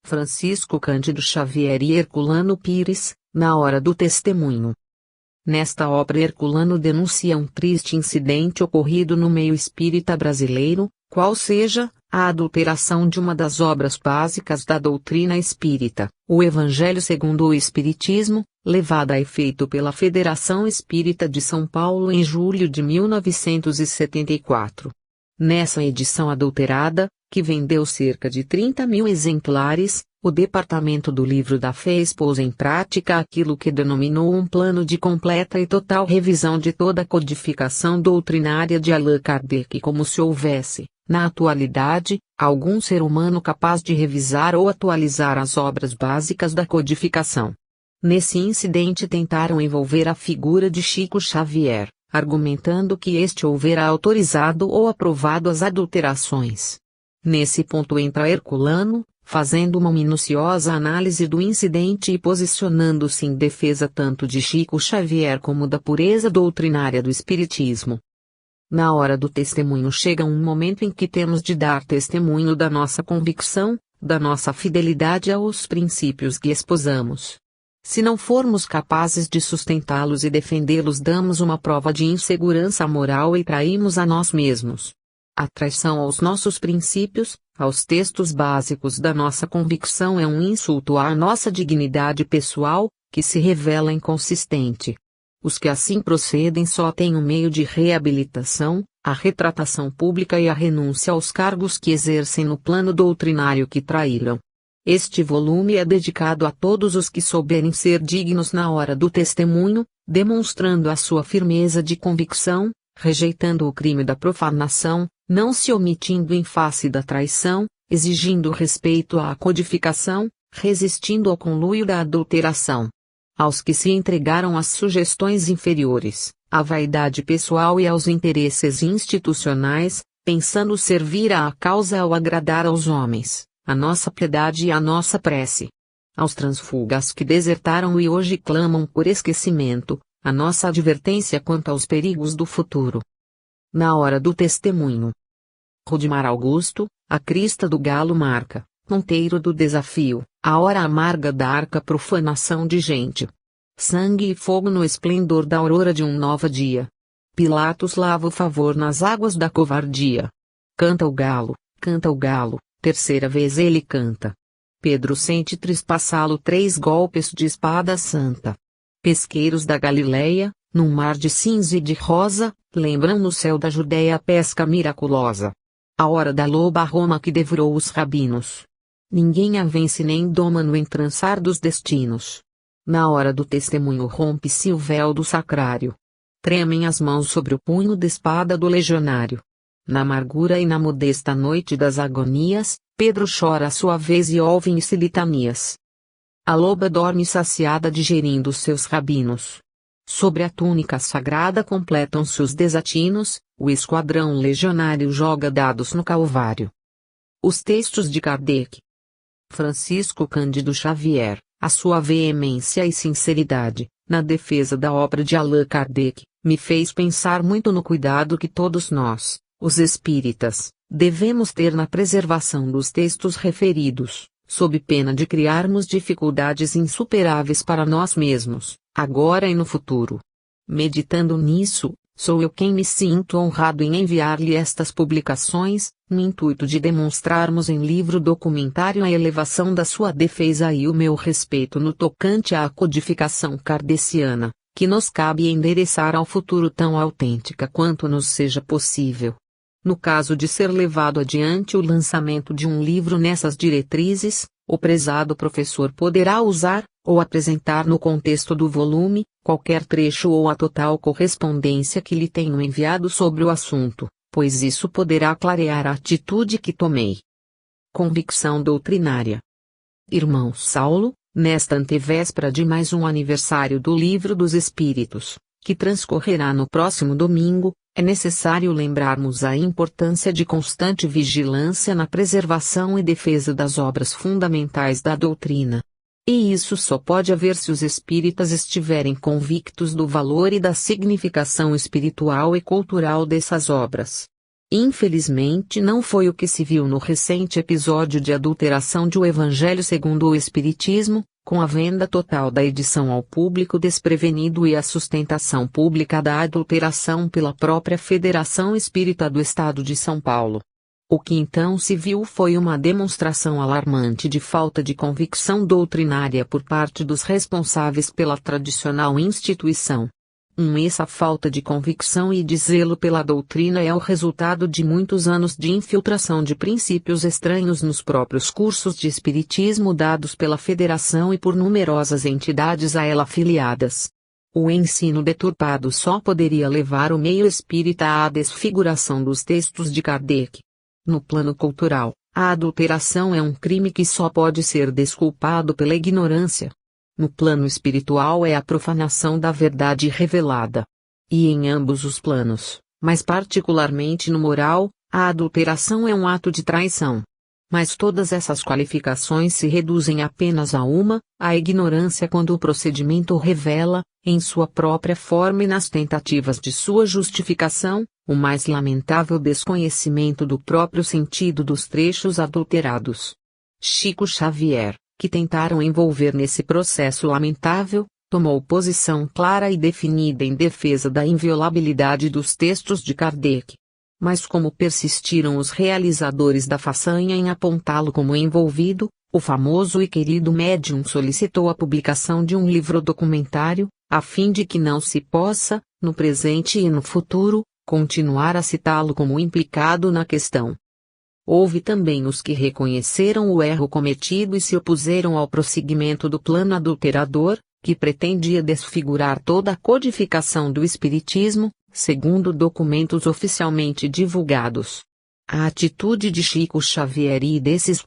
Francisco Cândido Xavier e Herculano Pires, Na Hora do Testemunho. Nesta obra Herculano denuncia um triste incidente ocorrido no meio espírita brasileiro, qual seja, a adulteração de uma das obras básicas da doutrina espírita, o Evangelho segundo o Espiritismo, levada a efeito pela Federação Espírita de São Paulo em julho de 1974. Nessa edição adulterada, que vendeu cerca de 30.000 exemplares, o Departamento do Livro da Fé expôs em prática aquilo que denominou um plano de completa e total revisão de toda a codificação doutrinária de Allan Kardec, como se houvesse, na atualidade, algum ser humano capaz de revisar ou atualizar as obras básicas da codificação. Nesse incidente tentaram envolver a figura de Chico Xavier, argumentando que este houvera autorizado ou aprovado as adulterações. Nesse ponto entra Herculano, fazendo uma minuciosa análise do incidente e posicionando-se em defesa tanto de Chico Xavier como da pureza doutrinária do Espiritismo. Na hora do testemunho chega um momento em que temos de dar testemunho da nossa convicção, da nossa fidelidade aos princípios que esposamos. Se não formos capazes de sustentá-los e defendê-los, damos uma prova de insegurança moral e traímos a nós mesmos. A traição aos nossos princípios, aos textos básicos da nossa convicção é um insulto à nossa dignidade pessoal, que se revela inconsistente. Os que assim procedem só têm um meio de reabilitação, a retratação pública e a renúncia aos cargos que exercem no plano doutrinário que traíram. Este volume é dedicado a todos os que souberem ser dignos na hora do testemunho, demonstrando a sua firmeza de convicção, rejeitando o crime da profanação, não se omitindo em face da traição, exigindo respeito à codificação, resistindo ao conluio da adulteração. Aos que se entregaram às sugestões inferiores, à vaidade pessoal e aos interesses institucionais, pensando servir à causa ao agradar aos homens, a nossa piedade e a nossa prece. Aos transfugas que desertaram e hoje clamam por esquecimento, a nossa advertência quanto aos perigos do futuro. Na hora do testemunho. Rudimar Augusto, a crista do galo marca, ponteiro do desafio, a hora amarga da arca profanação de gente. Sangue e fogo no esplendor da aurora de um novo dia. Pilatos lava o favor nas águas da covardia. Canta o galo, terceira vez ele canta. Pedro sente trespassá-lo 3 golpes de espada santa. Pesqueiros da Galileia, num mar de cinza e de rosa, lembram no céu da Judéia a pesca miraculosa. A hora da loba Roma que devorou os rabinos. Ninguém a vence nem doma no entrançar dos destinos. Na hora do testemunho rompe-se o véu do sacrário. Tremem as mãos sobre o punho de espada do legionário. Na amargura e na modesta noite das agonias, Pedro chora a sua vez e ouvem-se litanias. A loba dorme saciada digerindo seus rabinos. Sobre a túnica sagrada completam-se os desatinos, o esquadrão legionário joga dados no Calvário. Os textos de Kardec. Francisco Cândido Xavier, a sua veemência e sinceridade, na defesa da obra de Allan Kardec, me fez pensar muito no cuidado que todos nós, os espíritas, devemos ter na preservação dos textos referidos, sob pena de criarmos dificuldades insuperáveis para nós mesmos, agora e no futuro. Meditando nisso, sou eu quem me sinto honrado em enviar-lhe estas publicações, no intuito de demonstrarmos em livro documentário a elevação da sua defesa e o meu respeito no tocante à codificação kardeciana, que nos cabe endereçar ao futuro tão autêntica quanto nos seja possível. No caso de ser levado adiante o lançamento de um livro nessas diretrizes, o prezado professor poderá usar, ou apresentar no contexto do volume, qualquer trecho ou a total correspondência que lhe tenham enviado sobre o assunto, pois isso poderá clarear a atitude que tomei. Convicção doutrinária. Irmão Saulo, nesta antevéspera de mais um aniversário do Livro dos Espíritos, que transcorrerá no próximo domingo, é necessário lembrarmos a importância de constante vigilância na preservação e defesa das obras fundamentais da doutrina. E isso só pode haver se os espíritas estiverem convictos do valor e da significação espiritual e cultural dessas obras. Infelizmente não foi o que se viu no recente episódio de adulteração de O Evangelho segundo o Espiritismo, com a venda total da edição ao público desprevenido e a sustentação pública da adulteração pela própria Federação Espírita do Estado de São Paulo. O que então se viu foi uma demonstração alarmante de falta de convicção doutrinária por parte dos responsáveis pela tradicional instituição. Essa falta de convicção e de zelo pela doutrina é o resultado de muitos anos de infiltração de princípios estranhos nos próprios cursos de espiritismo dados pela Federação e por numerosas entidades a ela afiliadas. O ensino deturpado só poderia levar o meio espírita à desfiguração dos textos de Kardec. No plano cultural, a adulteração é um crime que só pode ser desculpado pela ignorância. No plano espiritual é a profanação da verdade revelada. E em ambos os planos, mas particularmente no moral, a adulteração é um ato de traição. Mas todas essas qualificações se reduzem apenas a uma, a ignorância quando o procedimento revela, em sua própria forma e nas tentativas de sua justificação, o mais lamentável desconhecimento do próprio sentido dos trechos adulterados. Chico Xavier, que tentaram envolver nesse processo lamentável, tomou posição clara e definida em defesa da inviolabilidade dos textos de Kardec. Mas como persistiram os realizadores da façanha em apontá-lo como envolvido, o famoso e querido médium solicitou a publicação de um livro-documentário, a fim de que não se possa, no presente e no futuro, continuar a citá-lo como implicado na questão. Houve também os que reconheceram o erro cometido e se opuseram ao prosseguimento do plano adulterador, que pretendia desfigurar toda a codificação do Espiritismo, segundo documentos oficialmente divulgados. A atitude de Chico Xavier e desses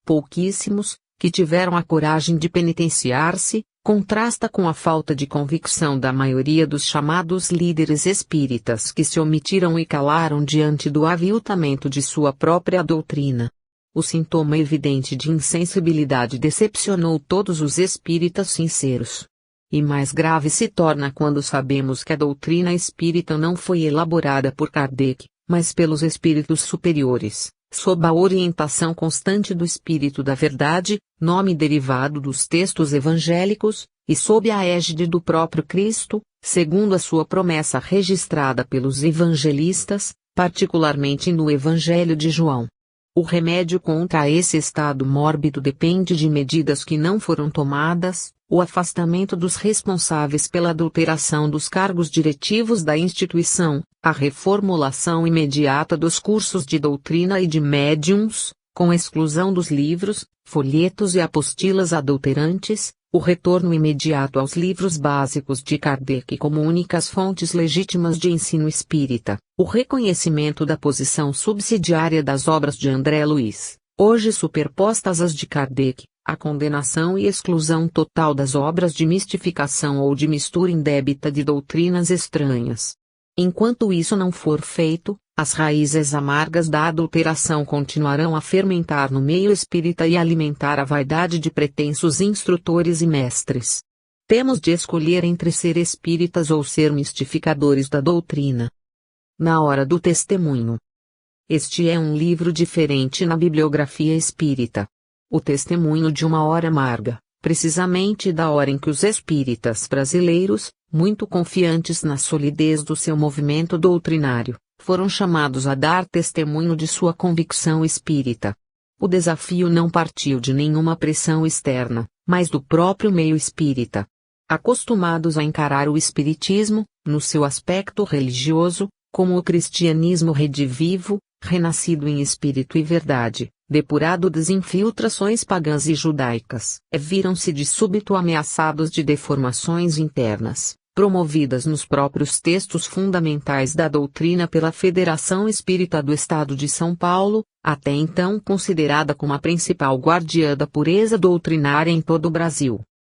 pouquíssimos, que tiveram a coragem de penitenciar-se, contrasta com a falta de convicção da maioria dos chamados líderes espíritas que se omitiram e calaram diante do aviltamento de sua própria doutrina. O sintoma evidente de insensibilidade decepcionou todos os espíritas sinceros. E mais grave se torna quando sabemos que a doutrina espírita não foi elaborada por Kardec, mas pelos espíritos superiores, sob a orientação constante do Espírito da Verdade, nome derivado dos textos evangélicos, e sob a égide do próprio Cristo, segundo a sua promessa registrada pelos evangelistas, particularmente no Evangelho de João. O remédio contra esse estado mórbido depende de medidas que não foram tomadas, o afastamento dos responsáveis pela adulteração dos cargos diretivos da instituição, a reformulação imediata dos cursos de doutrina e de médiuns, com exclusão dos livros, folhetos e apostilas adulterantes, o retorno imediato aos livros básicos de Kardec como únicas fontes legítimas de ensino espírita, o reconhecimento da posição subsidiária das obras de André Luiz, hoje superpostas às de Kardec, a condenação e exclusão total das obras de mistificação ou de mistura indébita de doutrinas estranhas. Enquanto isso não for feito, as raízes amargas da adulteração continuarão a fermentar no meio espírita e alimentar a vaidade de pretensos instrutores e mestres. Temos de escolher entre ser espíritas ou ser mistificadores da doutrina. Na hora do testemunho. Este é um livro diferente na bibliografia espírita. O testemunho de uma hora amarga, precisamente da hora em que os espíritas brasileiros, muito confiantes na solidez do seu movimento doutrinário, foram chamados a dar testemunho de sua convicção espírita. O desafio não partiu de nenhuma pressão externa, mas do próprio meio espírita. Acostumados a encarar o espiritismo, no seu aspecto religioso, como o cristianismo redivivo, renascido em espírito e verdade, depurado das infiltrações pagãs e judaicas, viram-se de súbito ameaçados de deformações internas, promovidas nos próprios textos fundamentais da doutrina pela Federação Espírita do Estado de São Paulo, até então considerada como a principal guardiã da pureza doutrinária em todo o Brasil.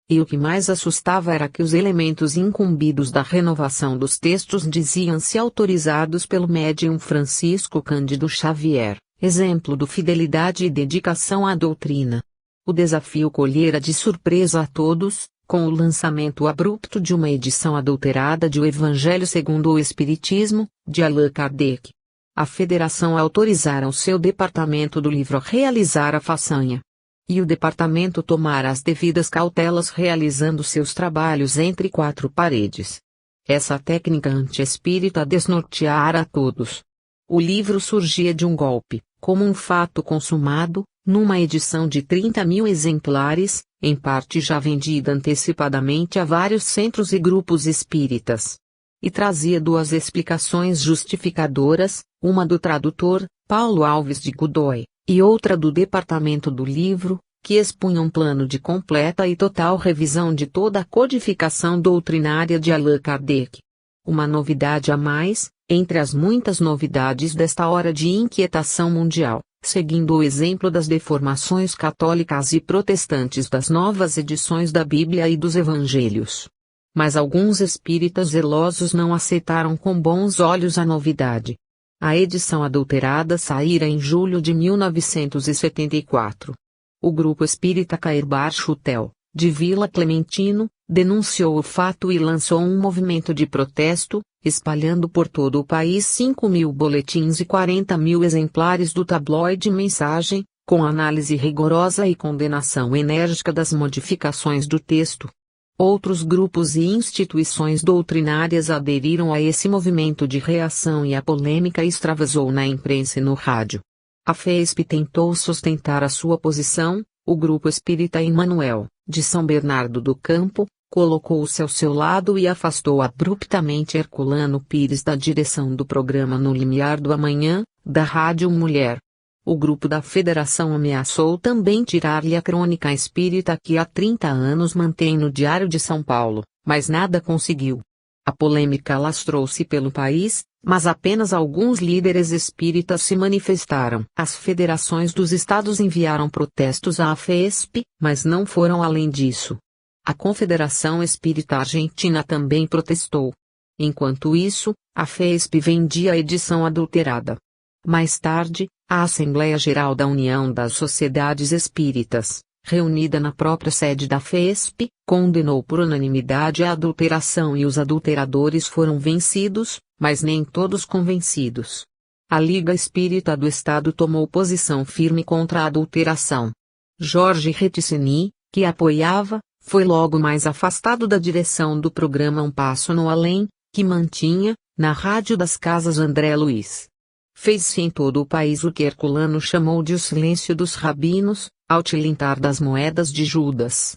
E o que mais assustava era que os elementos incumbidos da renovação dos textos diziam-se autorizados pelo médium Francisco Cândido Xavier, exemplo de fidelidade e dedicação à doutrina. O desafio colhera de surpresa a todos, com o lançamento abrupto de uma edição adulterada de O Evangelho segundo o Espiritismo, de Allan Kardec. A federação autorizaram seu departamento do livro a realizar a façanha. E o departamento tomara as devidas cautelas realizando seus trabalhos entre quatro paredes. Essa técnica anti-espírita desnorteara a todos. O livro surgia de um golpe, como um fato consumado, numa edição de 30.000 exemplares, em parte já vendida antecipadamente a vários centros e grupos espíritas. E trazia duas explicações justificadoras, uma do tradutor, Paulo Alves de Godoy, e outra do departamento do livro, que expunha um plano de completa e total revisão de toda a codificação doutrinária de Allan Kardec. Uma novidade a mais, entre as muitas novidades desta hora de inquietação mundial, seguindo o exemplo das deformações católicas e protestantes das novas edições da Bíblia e dos Evangelhos. Mas alguns espíritas zelosos não aceitaram com bons olhos a novidade. A edição adulterada saíra em julho de 1974. O grupo espírita Cairbar Chutel, de Vila Clementino, denunciou o fato e lançou um movimento de protesto, espalhando por todo o país 5.000 boletins e 40.000 exemplares do tabloide Mensagem, com análise rigorosa e condenação enérgica das modificações do texto. Outros grupos e instituições doutrinárias aderiram a esse movimento de reação e a polêmica extravasou na imprensa e no rádio. A FESP tentou sustentar a sua posição, o Grupo Espírita Emmanuel, de São Bernardo do Campo, colocou-se ao seu lado e afastou abruptamente Herculano Pires da direção do programa No Limiar do Amanhã, da Rádio Mulher. O grupo da Federação ameaçou também tirar-lhe a crônica espírita que há 30 anos mantém no Diário de São Paulo, mas nada conseguiu. A polêmica alastrou-se pelo país, mas apenas alguns líderes espíritas se manifestaram. As federações dos estados enviaram protestos à FESP, mas não foram além disso. A Confederação Espírita Argentina também protestou. Enquanto isso, a FESP vendia a edição adulterada. Mais tarde, a Assembleia Geral da União das Sociedades Espíritas, reunida na própria sede da FESP, condenou por unanimidade a adulteração e os adulteradores foram vencidos, mas nem todos convencidos. A Liga Espírita do Estado tomou posição firme contra a adulteração. Jorge Reticeni, que apoiava, foi logo mais afastado da direção do programa Um Passo no Além, que mantinha, na Rádio das Casas André Luiz. Fez-se em todo o país o que Herculano chamou de o silêncio dos rabinos, ao tilintar das moedas de Judas.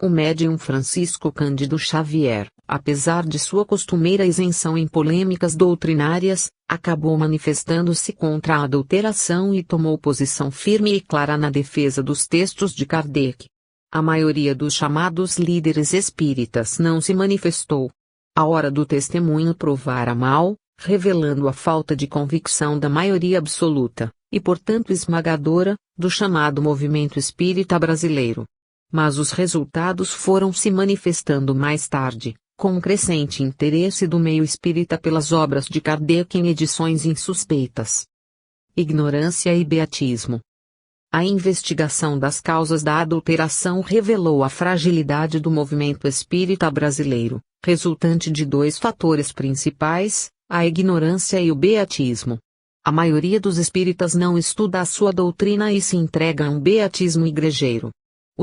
O médium Francisco Cândido Xavier, apesar de sua costumeira isenção em polêmicas doutrinárias, acabou manifestando-se contra a adulteração e tomou posição firme e clara na defesa dos textos de Kardec. A maioria dos chamados líderes espíritas não se manifestou. A hora do testemunho provara mal, revelando a falta de convicção da maioria absoluta, e portanto esmagadora, do chamado movimento espírita brasileiro. Mas os resultados foram se manifestando mais tarde, com um crescente interesse do meio espírita pelas obras de Kardec em edições insuspeitas. Ignorância e beatismo. A investigação das causas da adulteração revelou a fragilidade do movimento espírita brasileiro, resultante de dois fatores principais, a ignorância e o beatismo. A maioria dos espíritas não estuda a sua doutrina e se entrega a um beatismo igrejeiro.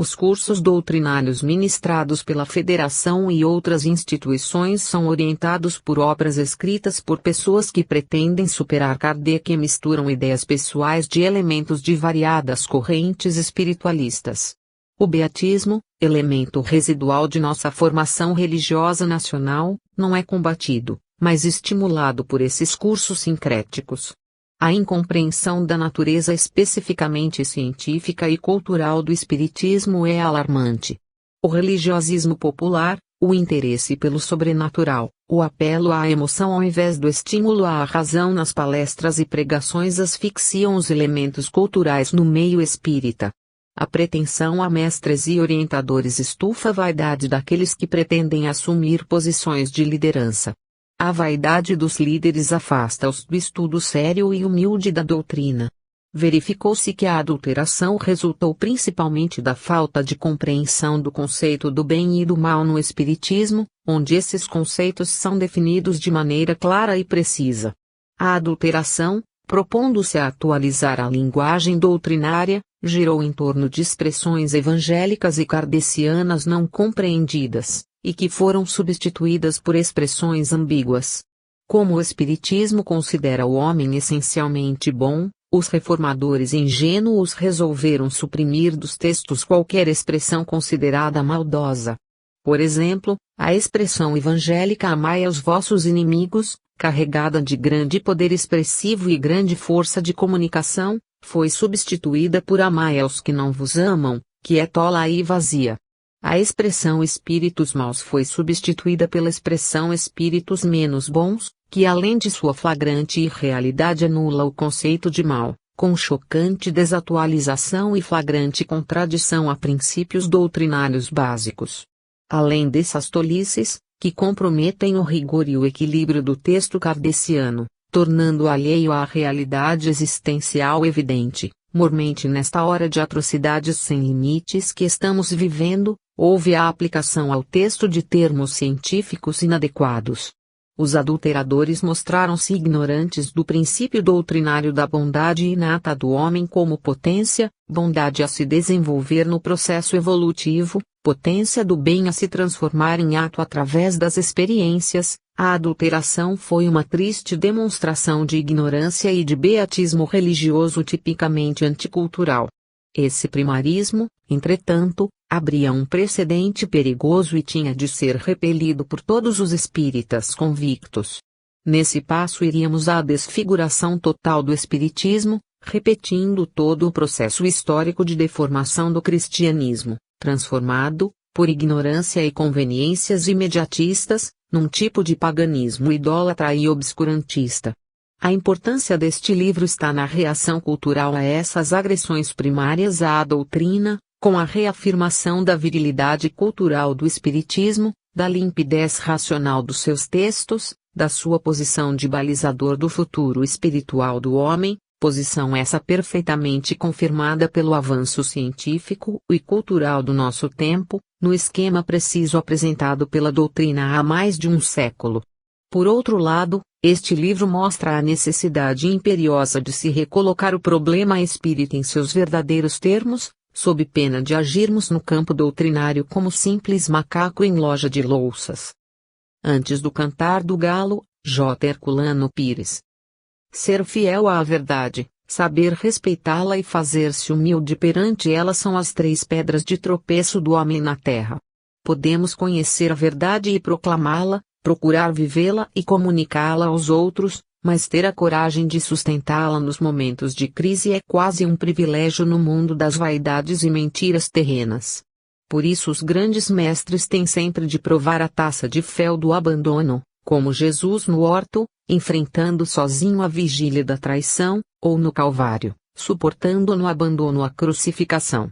Os cursos doutrinários ministrados pela Federação e outras instituições são orientados por obras escritas por pessoas que pretendem superar Kardec e misturam ideias pessoais de elementos de variadas correntes espiritualistas. O beatismo, elemento residual de nossa formação religiosa nacional, não é combatido, mas estimulado por esses cursos sincréticos. A incompreensão da natureza especificamente científica e cultural do espiritismo é alarmante. O religiosismo popular, o interesse pelo sobrenatural, o apelo à emoção ao invés do estímulo à razão nas palestras e pregações asfixiam os elementos culturais no meio espírita. A pretensão a mestres e orientadores estufa a vaidade daqueles que pretendem assumir posições de liderança. A vaidade dos líderes afasta-os do estudo sério e humilde da doutrina. Verificou-se que a adulteração resultou principalmente da falta de compreensão do conceito do bem e do mal no Espiritismo, onde esses conceitos são definidos de maneira clara e precisa. A adulteração, propondo-se a atualizar a linguagem doutrinária, girou em torno de expressões evangélicas e kardecianas não compreendidas, e que foram substituídas por expressões ambíguas. Como o Espiritismo considera o homem essencialmente bom, os reformadores ingênuos resolveram suprimir dos textos qualquer expressão considerada maldosa. Por exemplo, a expressão evangélica "amai aos vossos inimigos", carregada de grande poder expressivo e grande força de comunicação, foi substituída por "amai aos que não vos amam", que é tola e vazia. A expressão espíritos maus foi substituída pela expressão espíritos menos bons, que além de sua flagrante irrealidade anula o conceito de mal, com chocante desatualização e flagrante contradição a princípios doutrinários básicos. Além dessas tolices, que comprometem o rigor e o equilíbrio do texto kardeciano, tornando alheio à realidade existencial evidente, mormente nesta hora de atrocidades sem limites que estamos vivendo, houve a aplicação ao texto de termos científicos inadequados. Os adulteradores mostraram-se ignorantes do princípio doutrinário da bondade inata do homem como potência, bondade a se desenvolver no processo evolutivo, potência do bem a se transformar em ato através das experiências. A adulteração foi uma triste demonstração de ignorância e de beatismo religioso tipicamente anticultural. Esse primarismo, entretanto, abria um precedente perigoso e tinha de ser repelido por todos os espíritas convictos. Nesse passo iríamos à desfiguração total do espiritismo, repetindo todo o processo histórico de deformação do cristianismo, transformado, por ignorância e conveniências imediatistas, num tipo de paganismo idólatra e obscurantista. A importância deste livro está na reação cultural a essas agressões primárias à doutrina, com a reafirmação da virilidade cultural do espiritismo, da limpidez racional dos seus textos, da sua posição de balizador do futuro espiritual do homem, posição essa perfeitamente confirmada pelo avanço científico e cultural do nosso tempo, no esquema preciso apresentado pela doutrina há mais de um século. Por outro lado, este livro mostra a necessidade imperiosa de se recolocar o problema espírita em seus verdadeiros termos, sob pena de agirmos no campo doutrinário como simples macaco em loja de louças. Antes do cantar do galo, J. Herculano Pires. Ser fiel à verdade, saber respeitá-la e fazer-se humilde perante ela são as 3 pedras de tropeço do homem na terra. Podemos conhecer a verdade e proclamá-la, procurar vivê-la e comunicá-la aos outros, mas ter a coragem de sustentá-la nos momentos de crise é quase um privilégio no mundo das vaidades e mentiras terrenas. Por isso os grandes mestres têm sempre de provar a taça de fel do abandono, como Jesus no horto, enfrentando sozinho a vigília da traição, ou no Calvário, suportando no abandono a crucificação.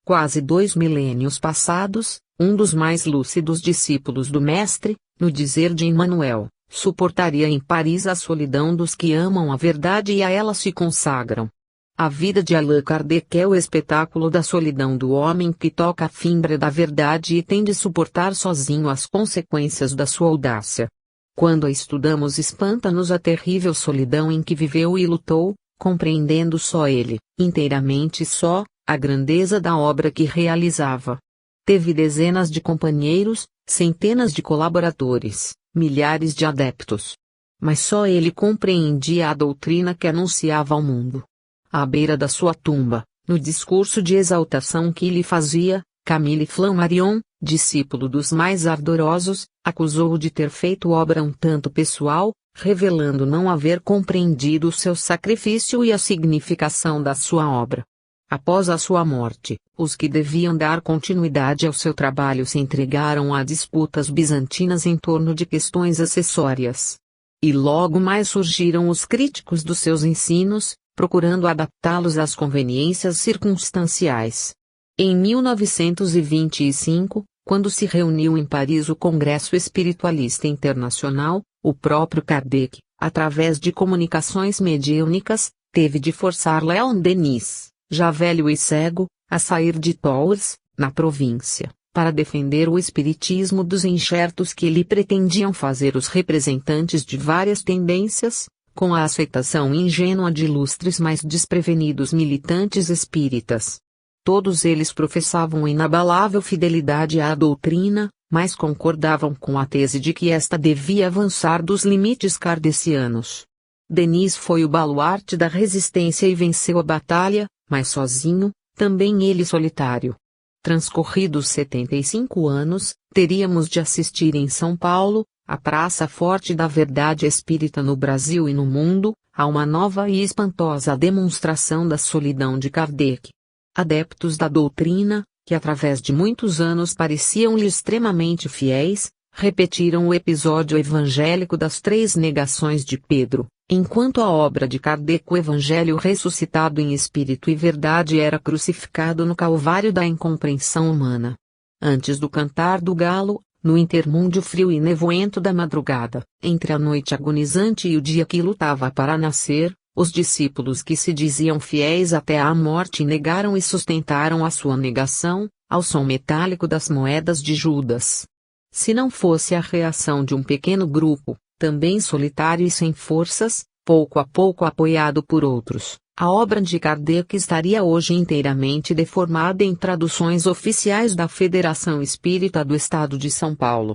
Quase 2 milênios passados, um dos mais lúcidos discípulos do Mestre, no dizer de Emmanuel, suportaria em Paris a solidão dos que amam a verdade e a ela se consagram. A vida de Allan Kardec é o espetáculo da solidão do homem que toca a fimbre da verdade e tem de suportar sozinho as consequências da sua audácia. Quando a estudamos espanta-nos a terrível solidão em que viveu e lutou, compreendendo só ele, inteiramente só, a grandeza da obra que realizava. Teve dezenas de companheiros, centenas de colaboradores, milhares de adeptos. Mas só ele compreendia a doutrina que anunciava ao mundo. À beira da sua tumba, no discurso de exaltação que lhe fazia, Camille Flammarion, discípulo dos mais ardorosos, acusou-o de ter feito obra um tanto pessoal, revelando não haver compreendido o seu sacrifício e a significação da sua obra. Após a sua morte, os que deviam dar continuidade ao seu trabalho se entregaram a disputas bizantinas em torno de questões acessórias. E logo mais surgiram os críticos dos seus ensinos, procurando adaptá-los às conveniências circunstanciais. Em 1925, quando se reuniu em Paris o Congresso Espiritualista Internacional, o próprio Kardec, através de comunicações mediúnicas, teve de forçar Leon Denis, já velho e cego, a sair de Tours, na província, para defender o espiritismo dos enxertos que lhe pretendiam fazer os representantes de várias tendências, com a aceitação ingênua de ilustres mas desprevenidos militantes espíritas. Todos eles professavam inabalável fidelidade à doutrina, mas concordavam com a tese de que esta devia avançar dos limites kardecianos. Denis foi o baluarte da resistência e venceu a batalha, mas sozinho, também ele solitário. Transcorridos 75 anos, teríamos de assistir em São Paulo, a praça forte da verdade espírita no Brasil e no mundo, a uma nova e espantosa demonstração da solidão de Kardec. Adeptos da doutrina, que através de muitos anos pareciam-lhe extremamente fiéis, repetiram o episódio evangélico das 3 negações de Pedro, enquanto a obra de Kardec, o Evangelho ressuscitado em espírito e verdade, era crucificado no calvário da incompreensão humana. Antes do cantar do galo, no intermúndio frio e nevoento da madrugada, entre a noite agonizante e o dia que lutava para nascer, os discípulos que se diziam fiéis até à morte negaram e sustentaram a sua negação, ao som metálico das moedas de Judas. Se não fosse a reação de um pequeno grupo, também solitário e sem forças, pouco a pouco apoiado por outros, a obra de Kardec estaria hoje inteiramente deformada em traduções oficiais da Federação Espírita do Estado de São Paulo.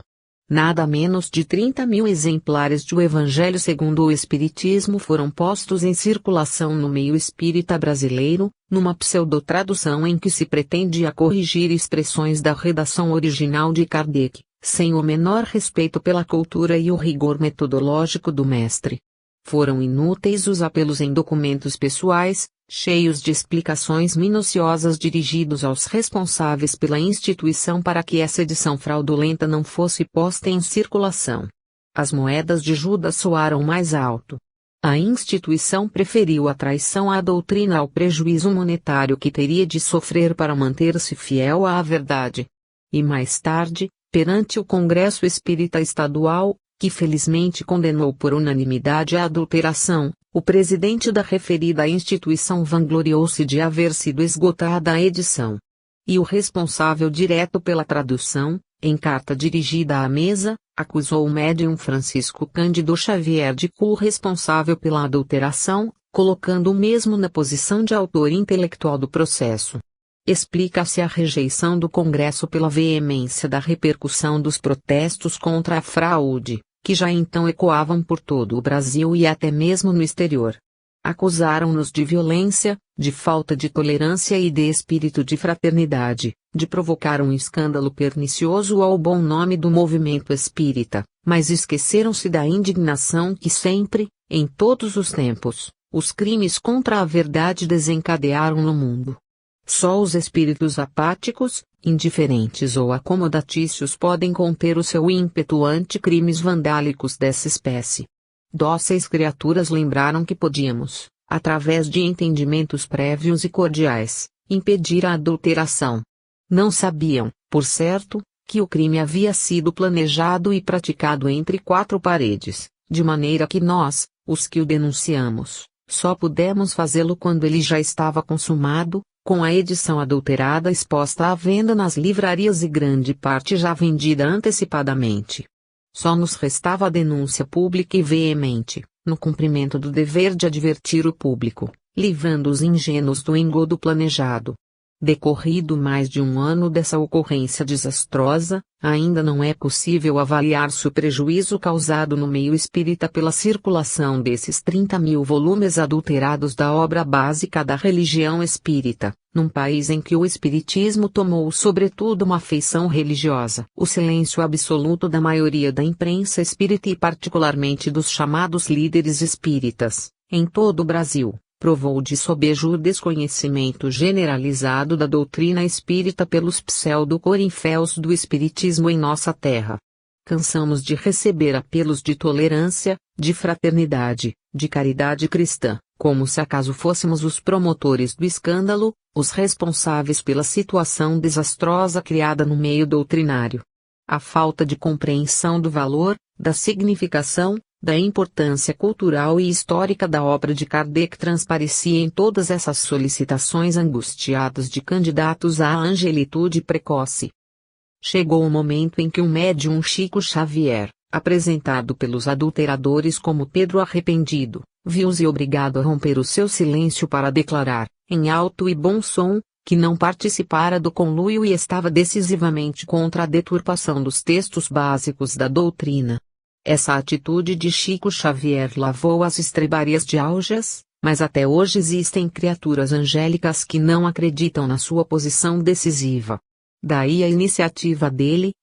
Nada menos de 30.000 exemplares de O Evangelho segundo o Espiritismo foram postos em circulação no meio espírita brasileiro, numa pseudotradução em que se pretendia corrigir expressões da redação original de Kardec, sem o menor respeito pela cultura e o rigor metodológico do mestre. Foram inúteis os apelos em documentos pessoais, cheios de explicações minuciosas dirigidos aos responsáveis pela instituição para que essa edição fraudulenta não fosse posta em circulação. As moedas de Judas soaram mais alto. A instituição preferiu a traição à doutrina ao prejuízo monetário que teria de sofrer para manter-se fiel à verdade. E mais tarde, perante o Congresso Espírita Estadual, que felizmente condenou por unanimidade a adulteração, o presidente da referida instituição vangloriou-se de haver sido esgotada a edição. E o responsável direto pela tradução, em carta dirigida à mesa, acusou o médium Francisco Cândido Xavier de co-responsável pela adulteração, colocando o mesmo na posição de autor intelectual do processo. Explica-se a rejeição do Congresso pela veemência da repercussão dos protestos contra a fraude, que já então ecoavam por todo o Brasil e até mesmo no exterior. Acusaram-nos de violência, de falta de tolerância e de espírito de fraternidade, de provocar um escândalo pernicioso ao bom nome do movimento espírita, mas esqueceram-se da indignação que sempre, em todos os tempos, os crimes contra a verdade desencadearam no mundo. Só os espíritos apáticos, indiferentes ou acomodatícios podem conter o seu ímpeto ante crimes vandálicos dessa espécie. Dóceis criaturas lembraram que podíamos, através de entendimentos prévios e cordiais, impedir a adulteração. Não sabiam, por certo, que o crime havia sido planejado e praticado entre 4 paredes, de maneira que nós, os que o denunciamos, só pudemos fazê-lo quando ele já estava consumado, com a edição adulterada exposta à venda nas livrarias e grande parte já vendida antecipadamente. Só nos restava a denúncia pública e veemente, no cumprimento do dever de advertir o público, livrando os ingênuos do engodo planejado. Decorrido mais de 1 ano dessa ocorrência desastrosa, ainda não é possível avaliar-se o prejuízo causado no meio espírita pela circulação desses 30.000 volumes adulterados da obra básica da religião espírita, num país em que o espiritismo tomou sobretudo uma feição religiosa. O silêncio absoluto da maioria da imprensa espírita e particularmente dos chamados líderes espíritas, em todo o Brasil, provou de sobejo o desconhecimento generalizado da doutrina espírita pelos pseudo-corinféus do espiritismo em nossa terra. Cansamos de receber apelos de tolerância, de fraternidade, de caridade cristã, como se acaso fôssemos os promotores do escândalo, os responsáveis pela situação desastrosa criada no meio doutrinário. A falta de compreensão do valor, da significação, da importância cultural e histórica da obra de Kardec transparecia em todas essas solicitações angustiadas de candidatos à angelitude precoce. Chegou o momento em que o médium Chico Xavier, Apresentado pelos adulteradores como Pedro arrependido, viu-se obrigado a romper o seu silêncio para declarar, em alto e bom som, que não participara do conluio e estava decisivamente contra a deturpação dos textos básicos da doutrina. Essa atitude de Chico Xavier lavou as estrebarias de Aljas, mas até hoje existem criaturas angélicas que não acreditam na sua posição decisiva. Daí a iniciativa dele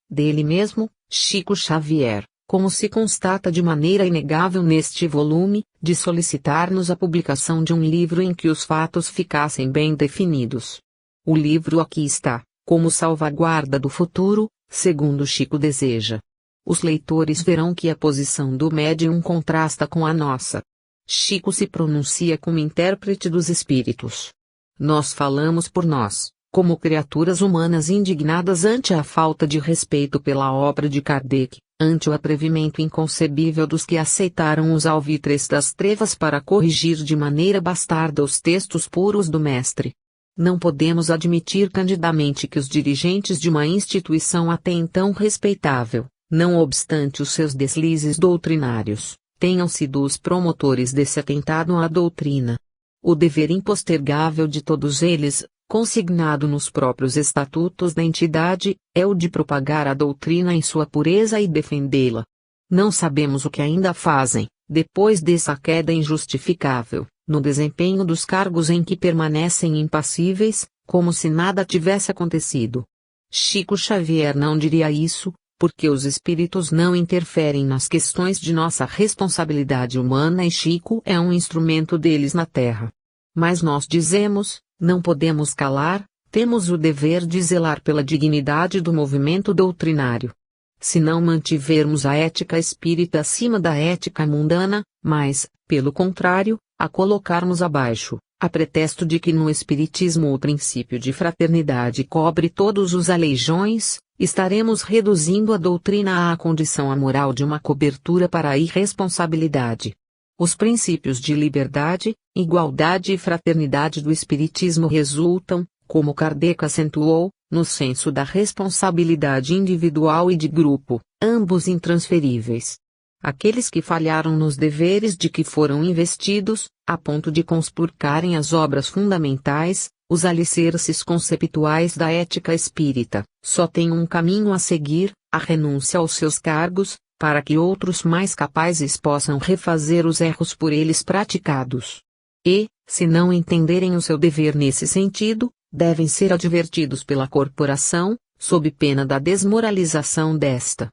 mesmo, Chico Xavier, como se constata de maneira inegável neste volume, de solicitar-nos a publicação de um livro em que os fatos ficassem bem definidos. O livro aqui está, como salvaguarda do futuro, segundo Chico deseja. Os leitores verão que a posição do médium contrasta com a nossa. Chico se pronuncia como intérprete dos espíritos. Nós falamos por nós, como criaturas humanas indignadas ante a falta de respeito pela obra de Kardec, ante o atrevimento inconcebível dos que aceitaram os alvitres das trevas para corrigir de maneira bastarda os textos puros do Mestre. Não podemos admitir candidamente que os dirigentes de uma instituição até então respeitável, não obstante os seus deslizes doutrinários, tenham sido os promotores desse atentado à doutrina. O dever impostergável de todos eles, consignado nos próprios estatutos da entidade, é o de propagar a doutrina em sua pureza e defendê-la. Não sabemos o que ainda fazem, depois dessa queda injustificável, no desempenho dos cargos em que permanecem impassíveis, como se nada tivesse acontecido. Chico Xavier não diria isso, porque os espíritos não interferem nas questões de nossa responsabilidade humana e Chico é um instrumento deles na Terra. Mas nós dizemos, não podemos calar, temos o dever de zelar pela dignidade do movimento doutrinário. Se não mantivermos a ética espírita acima da ética mundana, mas, pelo contrário, a colocarmos abaixo, a pretexto de que no espiritismo o princípio de fraternidade cobre todos os aleijões, estaremos reduzindo a doutrina à condição amoral de uma cobertura para a irresponsabilidade. Os princípios de liberdade, igualdade e fraternidade do espiritismo resultam, como Kardec acentuou, no senso da responsabilidade individual e de grupo, ambos intransferíveis. Aqueles que falharam nos deveres de que foram investidos, a ponto de conspurcarem as obras fundamentais, os alicerces conceptuais da ética espírita, só têm um caminho a seguir, a renúncia aos seus cargos, para que outros mais capazes possam refazer os erros por eles praticados. E, se não entenderem o seu dever nesse sentido, devem ser advertidos pela corporação, sob pena da desmoralização desta.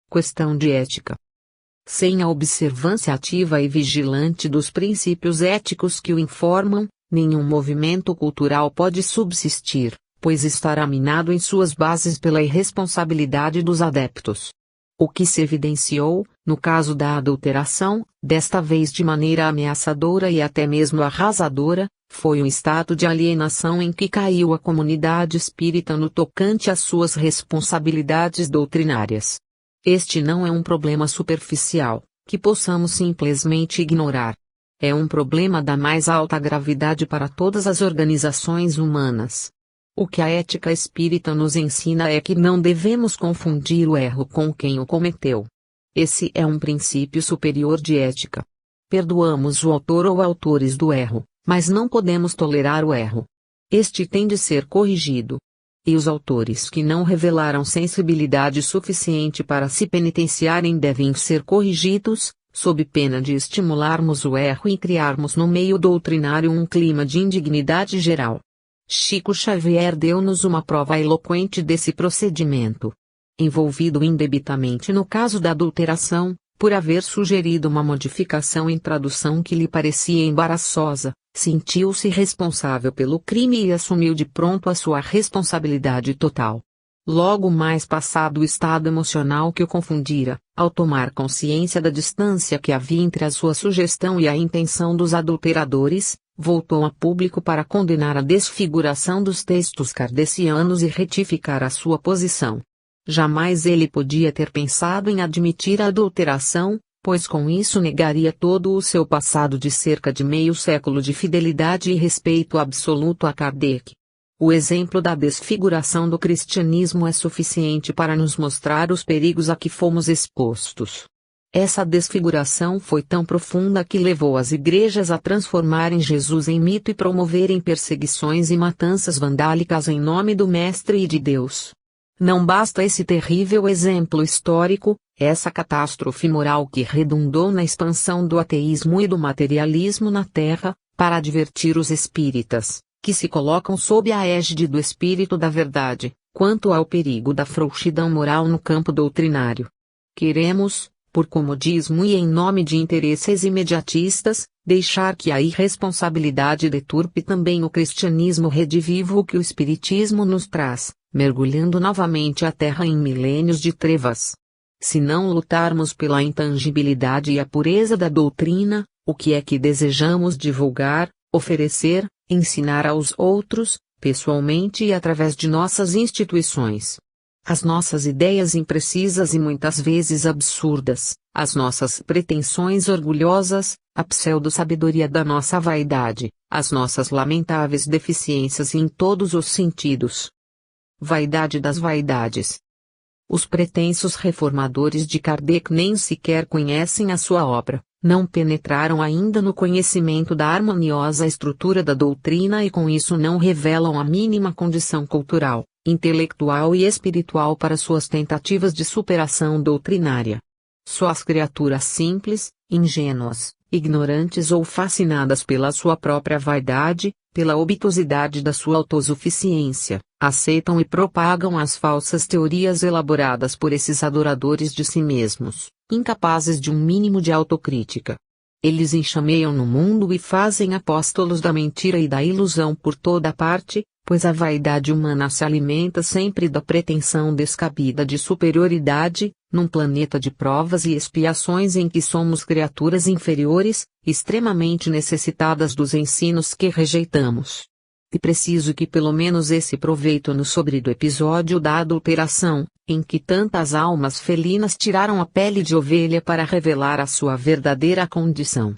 Questão de ética. Sem a observância ativa e vigilante dos princípios éticos que o informam, nenhum movimento cultural pode subsistir, pois estará minado em suas bases pela irresponsabilidade dos adeptos. O que se evidenciou, no caso da adulteração, desta vez de maneira ameaçadora e até mesmo arrasadora, foi o estado de alienação em que caiu a comunidade espírita no tocante às suas responsabilidades doutrinárias. Este não é um problema superficial, que possamos simplesmente ignorar. É um problema da mais alta gravidade para todas as organizações humanas. O que a ética espírita nos ensina é que não devemos confundir o erro com quem o cometeu. Esse é um princípio superior de ética. Perdoamos o autor ou autores do erro, mas não podemos tolerar o erro. Este tem de ser corrigido. E os autores que não revelaram sensibilidade suficiente para se penitenciarem devem ser corrigidos, sob pena de estimularmos o erro e criarmos no meio doutrinário um clima de indignidade geral. Chico Xavier deu-nos uma prova eloquente desse procedimento. Envolvido indebitamente no caso da adulteração, por haver sugerido uma modificação em tradução que lhe parecia embaraçosa, sentiu-se responsável pelo crime e assumiu de pronto a sua responsabilidade total. Logo mais passado o estado emocional que o confundira, ao tomar consciência da distância que havia entre a sua sugestão e a intenção dos adulteradores, voltou a público para condenar a desfiguração dos textos kardecianos e retificar a sua posição. Jamais ele podia ter pensado em admitir a adulteração, pois com isso negaria todo o seu passado de cerca de meio século de fidelidade e respeito absoluto a Kardec. O exemplo da desfiguração do cristianismo é suficiente para nos mostrar os perigos a que fomos expostos. Essa desfiguração foi tão profunda que levou as igrejas a transformarem Jesus em mito e promoverem perseguições e matanças vandálicas em nome do Mestre e de Deus. Não basta esse terrível exemplo histórico, essa catástrofe moral que redundou na expansão do ateísmo e do materialismo na Terra, para advertir os espíritas, que se colocam sob a égide do Espírito da Verdade, quanto ao perigo da frouxidão moral no campo doutrinário. Queremos, por comodismo e em nome de interesses imediatistas, deixar que a irresponsabilidade deturpe também o cristianismo redivivo que o Espiritismo nos traz, mergulhando novamente a Terra em milênios de trevas. Se não lutarmos pela intangibilidade e a pureza da doutrina, o que é que desejamos divulgar, oferecer, ensinar aos outros, pessoalmente e através de nossas instituições? As nossas ideias imprecisas e muitas vezes absurdas, as nossas pretensões orgulhosas, a pseudo-sabedoria da nossa vaidade, as nossas lamentáveis deficiências em todos os sentidos. Vaidade das vaidades. Os pretensos reformadores de Kardec nem sequer conhecem a sua obra, não penetraram ainda no conhecimento da harmoniosa estrutura da doutrina e com isso não revelam a mínima condição cultural, intelectual e espiritual para suas tentativas de superação doutrinária. Só as criaturas simples, ingênuas, ignorantes ou fascinadas pela sua própria vaidade, pela obtusidade da sua autossuficiência, aceitam e propagam as falsas teorias elaboradas por esses adoradores de si mesmos, incapazes de um mínimo de autocrítica. Eles enxameiam no mundo e fazem apóstolos da mentira e da ilusão por toda parte, pois a vaidade humana se alimenta sempre da pretensão descabida de superioridade, num planeta de provas e expiações em que somos criaturas inferiores, extremamente necessitadas dos ensinos que rejeitamos. E preciso que pelo menos esse proveito no sobrido episódio da adulteração, em que tantas almas felinas tiraram a pele de ovelha para revelar a sua verdadeira condição.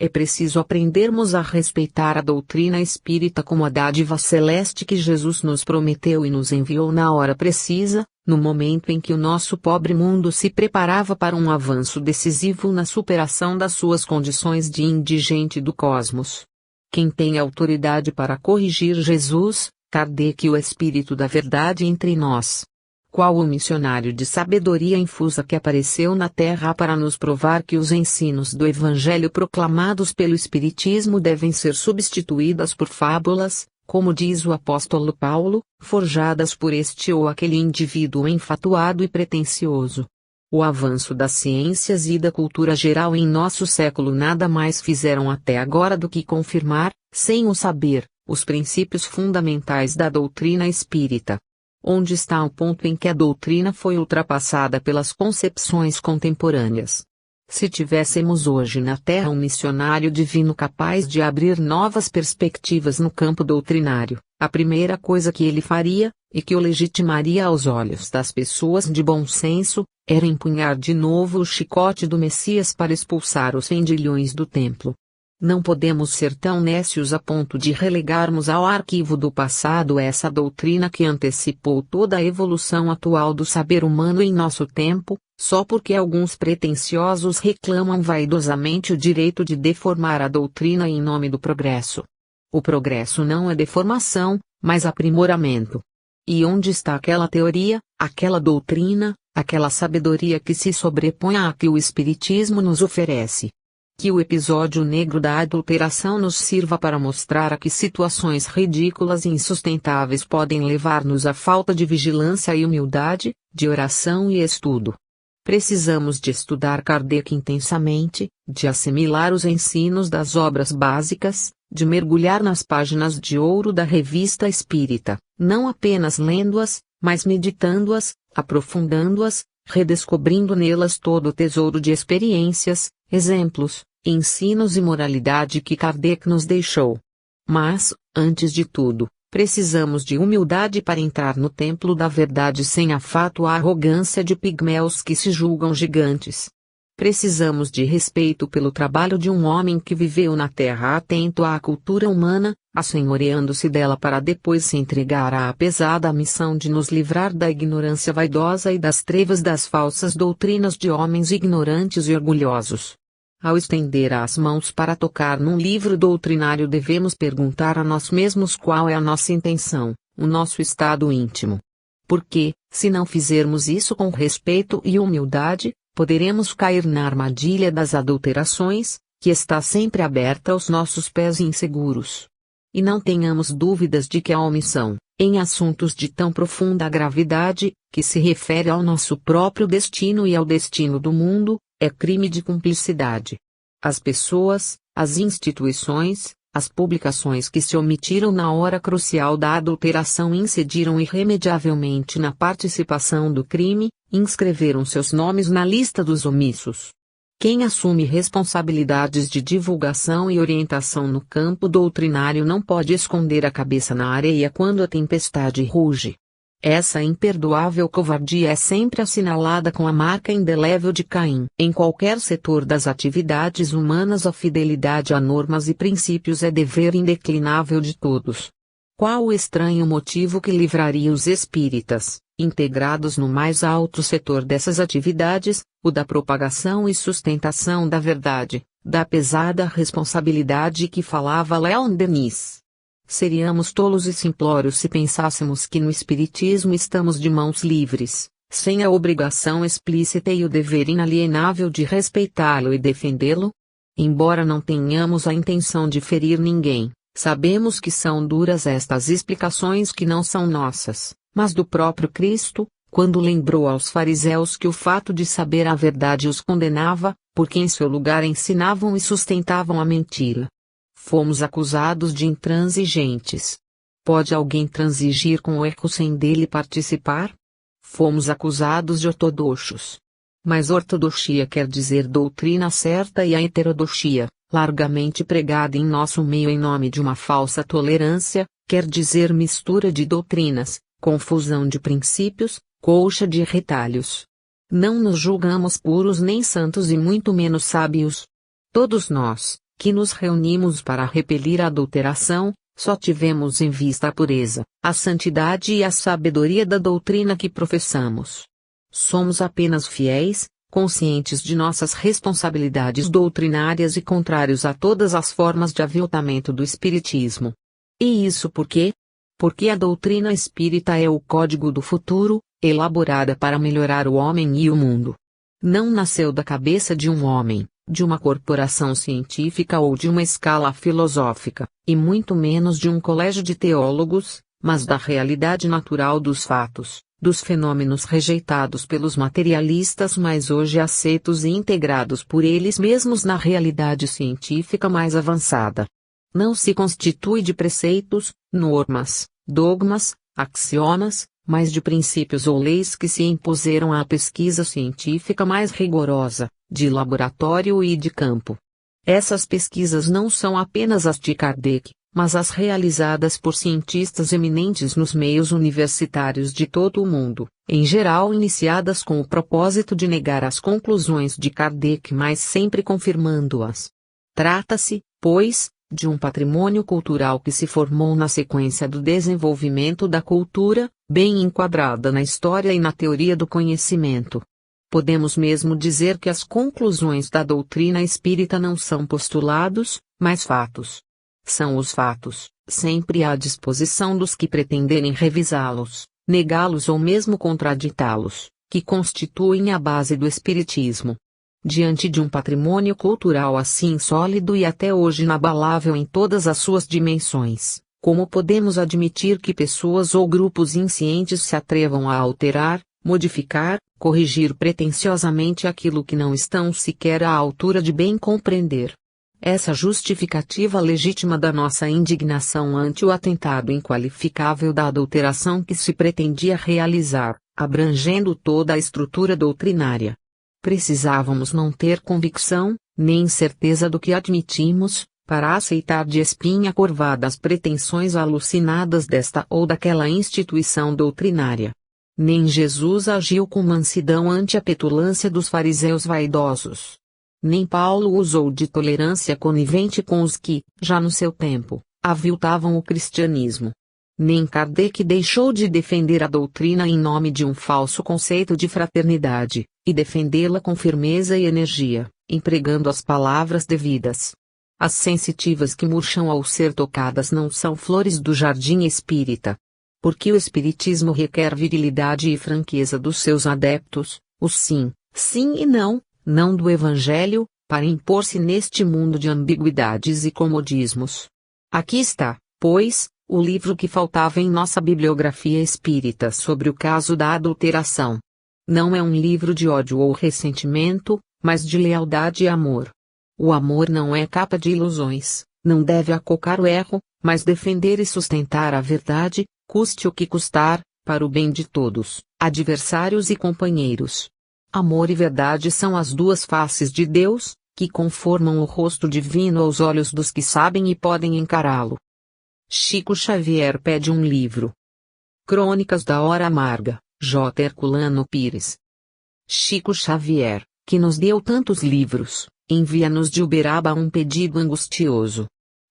É preciso aprendermos a respeitar a doutrina espírita como a dádiva celeste que Jesus nos prometeu e nos enviou na hora precisa, no momento em que o nosso pobre mundo se preparava para um avanço decisivo na superação das suas condições de indigente do cosmos. Quem tem autoridade para corrigir Jesus, Kardec e o Espírito da Verdade entre nós? Qual o missionário de sabedoria infusa que apareceu na Terra para nos provar que os ensinos do Evangelho proclamados pelo Espiritismo devem ser substituídas por fábulas, como diz o apóstolo Paulo, forjadas por este ou aquele indivíduo enfatuado e pretensioso? O avanço das ciências e da cultura geral em nosso século nada mais fizeram até agora do que confirmar, sem o saber, os princípios fundamentais da doutrina espírita. Onde está o ponto em que a doutrina foi ultrapassada pelas concepções contemporâneas? Se tivéssemos hoje na Terra um missionário divino capaz de abrir novas perspectivas no campo doutrinário, a primeira coisa que ele faria, e que o legitimaria aos olhos das pessoas de bom senso, era empunhar de novo o chicote do Messias para expulsar os vendilhões do templo. Não podemos ser tão nécios a ponto de relegarmos ao arquivo do passado essa doutrina que antecipou toda a evolução atual do saber humano em nosso tempo, só porque alguns pretensiosos reclamam vaidosamente o direito de deformar a doutrina em nome do progresso. O progresso não é deformação, mas aprimoramento. E onde está aquela teoria, aquela doutrina, aquela sabedoria que se sobrepõe à que o Espiritismo nos oferece? Que o episódio negro da adulteração nos sirva para mostrar a que situações ridículas e insustentáveis podem levar-nos à falta de vigilância e humildade, de oração e estudo. Precisamos de estudar Kardec intensamente, de assimilar os ensinos das obras básicas, de mergulhar nas páginas de ouro da Revista Espírita, não apenas lendo-as, mas meditando-as, aprofundando-as, redescobrindo nelas todo o tesouro de experiências, exemplos, ensinos e moralidade que Kardec nos deixou. Mas, antes de tudo, precisamos de humildade para entrar no templo da verdade sem a fátua arrogância de pigmeus que se julgam gigantes. Precisamos de respeito pelo trabalho de um homem que viveu na Terra atento à cultura humana, assenhoreando-se dela para depois se entregar à pesada missão de nos livrar da ignorância vaidosa e das trevas das falsas doutrinas de homens ignorantes e orgulhosos. Ao estender as mãos para tocar num livro doutrinário, devemos perguntar a nós mesmos qual é a nossa intenção, o nosso estado íntimo. Porque, se não fizermos isso com respeito e humildade, poderemos cair na armadilha das adulterações, que está sempre aberta aos nossos pés inseguros. E não tenhamos dúvidas de que a omissão, em assuntos de tão profunda gravidade, que se refere ao nosso próprio destino e ao destino do mundo, é crime de cumplicidade. As pessoas, as instituições, as publicações que se omitiram na hora crucial da adulteração incidiram irremediavelmente na participação do crime, inscreveram seus nomes na lista dos omissos. Quem assume responsabilidades de divulgação e orientação no campo doutrinário não pode esconder a cabeça na areia quando a tempestade ruge. Essa imperdoável covardia é sempre assinalada com a marca indelével de Caim. Em qualquer setor das atividades humanas, a fidelidade a normas e princípios é dever indeclinável de todos. Qual o estranho motivo que livraria os espíritas, integrados no mais alto setor dessas atividades, o da propagação e sustentação da verdade, da pesada responsabilidade que falava Leon Denis? Seríamos tolos e simplórios se pensássemos que no Espiritismo estamos de mãos livres, sem a obrigação explícita e o dever inalienável de respeitá-lo e defendê-lo? Embora não tenhamos a intenção de ferir ninguém, sabemos que são duras estas explicações que não são nossas, mas do próprio Cristo, quando lembrou aos fariseus que o fato de saber a verdade os condenava, porque em seu lugar ensinavam e sustentavam a mentira. Fomos acusados de intransigentes. Pode alguém transigir com o erro sem dele participar? Fomos acusados de ortodoxos. Mas ortodoxia quer dizer doutrina certa, e a heterodoxia, largamente pregada em nosso meio em nome de uma falsa tolerância, quer dizer mistura de doutrinas, confusão de princípios, colcha de retalhos. Não nos julgamos puros nem santos e muito menos sábios. Todos nós, que nos reunimos para repelir a adulteração, só tivemos em vista a pureza, a santidade e a sabedoria da doutrina que professamos. Somos apenas fiéis, conscientes de nossas responsabilidades doutrinárias e contrários a todas as formas de aviltamento do espiritismo. E isso por quê? Porque a doutrina espírita é o código do futuro, elaborada para melhorar o homem e o mundo. Não nasceu da cabeça de um homem, de uma corporação científica ou de uma escala filosófica, e muito menos de um colégio de teólogos, mas da realidade natural dos fatos, dos fenômenos rejeitados pelos materialistas mas hoje aceitos e integrados por eles mesmos na realidade científica mais avançada. Não se constitui de preceitos, normas, dogmas, axiomas, mas de princípios ou leis que se impuseram à pesquisa científica mais rigorosa, de laboratório e de campo. Essas pesquisas não são apenas as de Kardec, mas as realizadas por cientistas eminentes nos meios universitários de todo o mundo, em geral iniciadas com o propósito de negar as conclusões de Kardec, mas sempre confirmando-as. Trata-se, pois, de um patrimônio cultural que se formou na sequência do desenvolvimento da cultura, bem enquadrada na história e na teoria do conhecimento. Podemos mesmo dizer que as conclusões da doutrina espírita não são postulados, mas fatos. São os fatos, sempre à disposição dos que pretenderem revisá-los, negá-los ou mesmo contraditá-los, que constituem a base do espiritismo. Diante de um patrimônio cultural assim sólido e até hoje inabalável em todas as suas dimensões, como podemos admitir que pessoas ou grupos inscientes se atrevam a alterar, modificar, corrigir pretensiosamente aquilo que não estão sequer à altura de bem compreender? Essa justificativa legítima da nossa indignação ante o atentado inqualificável da adulteração que se pretendia realizar, abrangendo toda a estrutura doutrinária. Precisávamos não ter convicção, nem certeza do que admitimos, para aceitar de espinha curvada as pretensões alucinadas desta ou daquela instituição doutrinária. Nem Jesus agiu com mansidão ante a petulância dos fariseus vaidosos. Nem Paulo usou de tolerância conivente com os que, já no seu tempo, aviltavam o cristianismo. Nem Kardec deixou de defender a doutrina em nome de um falso conceito de fraternidade, e defendê-la com firmeza e energia, empregando as palavras devidas. As sensitivas que murcham ao ser tocadas não são flores do jardim espírita. Porque o espiritismo requer virilidade e franqueza dos seus adeptos, o sim, sim e não, não do evangelho, para impor-se neste mundo de ambiguidades e comodismos. Aqui está, pois, o livro que faltava em nossa bibliografia espírita sobre o caso da adulteração. Não é um livro de ódio ou ressentimento, mas de lealdade e amor. O amor não é capa de ilusões, não deve acocar o erro, mas defender e sustentar a verdade, custe o que custar, para o bem de todos, adversários e companheiros. Amor e verdade são as duas faces de Deus, que conformam o rosto divino aos olhos dos que sabem e podem encará-lo. Chico Xavier pede um livro. Crônicas da Hora Amarga, J. Herculano Pires. Chico Xavier, que nos deu tantos livros, envia-nos de Uberaba um pedido angustioso.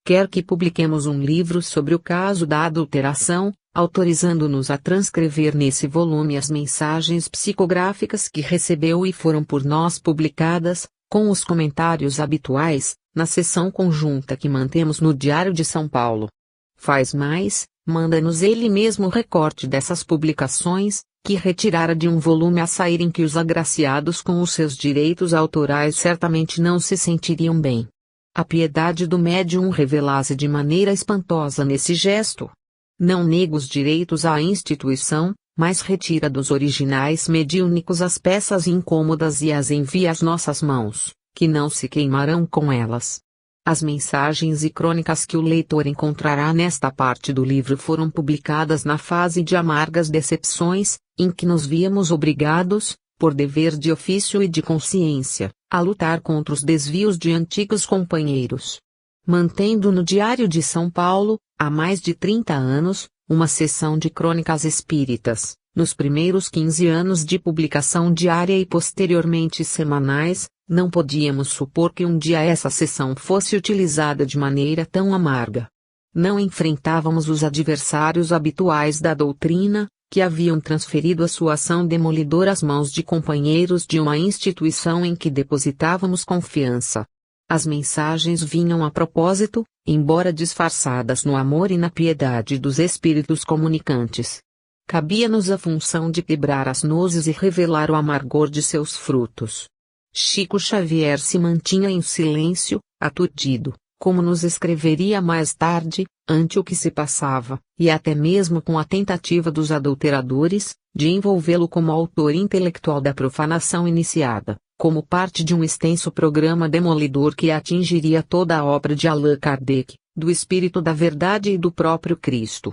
Quer que publiquemos um livro sobre o caso da adulteração, autorizando-nos a transcrever nesse volume as mensagens psicográficas que recebeu e foram por nós publicadas, com os comentários habituais, na sessão conjunta que mantemos no Diário de São Paulo. Faz mais, manda-nos ele mesmo o recorte dessas publicações, que retirara de um volume a sair em que os agraciados com os seus direitos autorais certamente não se sentiriam bem. A piedade do médium revela-se de maneira espantosa nesse gesto. Não nega os direitos à instituição, mas retira dos originais mediúnicos as peças incômodas e as envia às nossas mãos, que não se queimarão com elas. As mensagens e crônicas que o leitor encontrará nesta parte do livro foram publicadas na fase de amargas decepções, em que nos víamos obrigados, por dever de ofício e de consciência, a lutar contra os desvios de antigos companheiros. Mantendo no Diário de São Paulo, há mais de 30 anos, uma seção de crônicas espíritas, nos primeiros 15 anos de publicação diária e posteriormente semanais, não podíamos supor que um dia essa seção fosse utilizada de maneira tão amarga. Não enfrentávamos os adversários habituais da doutrina, que haviam transferido a sua ação demolidora às mãos de companheiros de uma instituição em que depositávamos confiança. As mensagens vinham a propósito, embora disfarçadas no amor e na piedade dos espíritos comunicantes. Cabia-nos a função de quebrar as nozes e revelar o amargor de seus frutos. Chico Xavier se mantinha em silêncio, aturdido, como nos escreveria mais tarde, ante o que se passava, e até mesmo com a tentativa dos adulteradores, de envolvê-lo como autor intelectual da profanação iniciada, como parte de um extenso programa demolidor que atingiria toda a obra de Allan Kardec, do Espírito da Verdade e do próprio Cristo.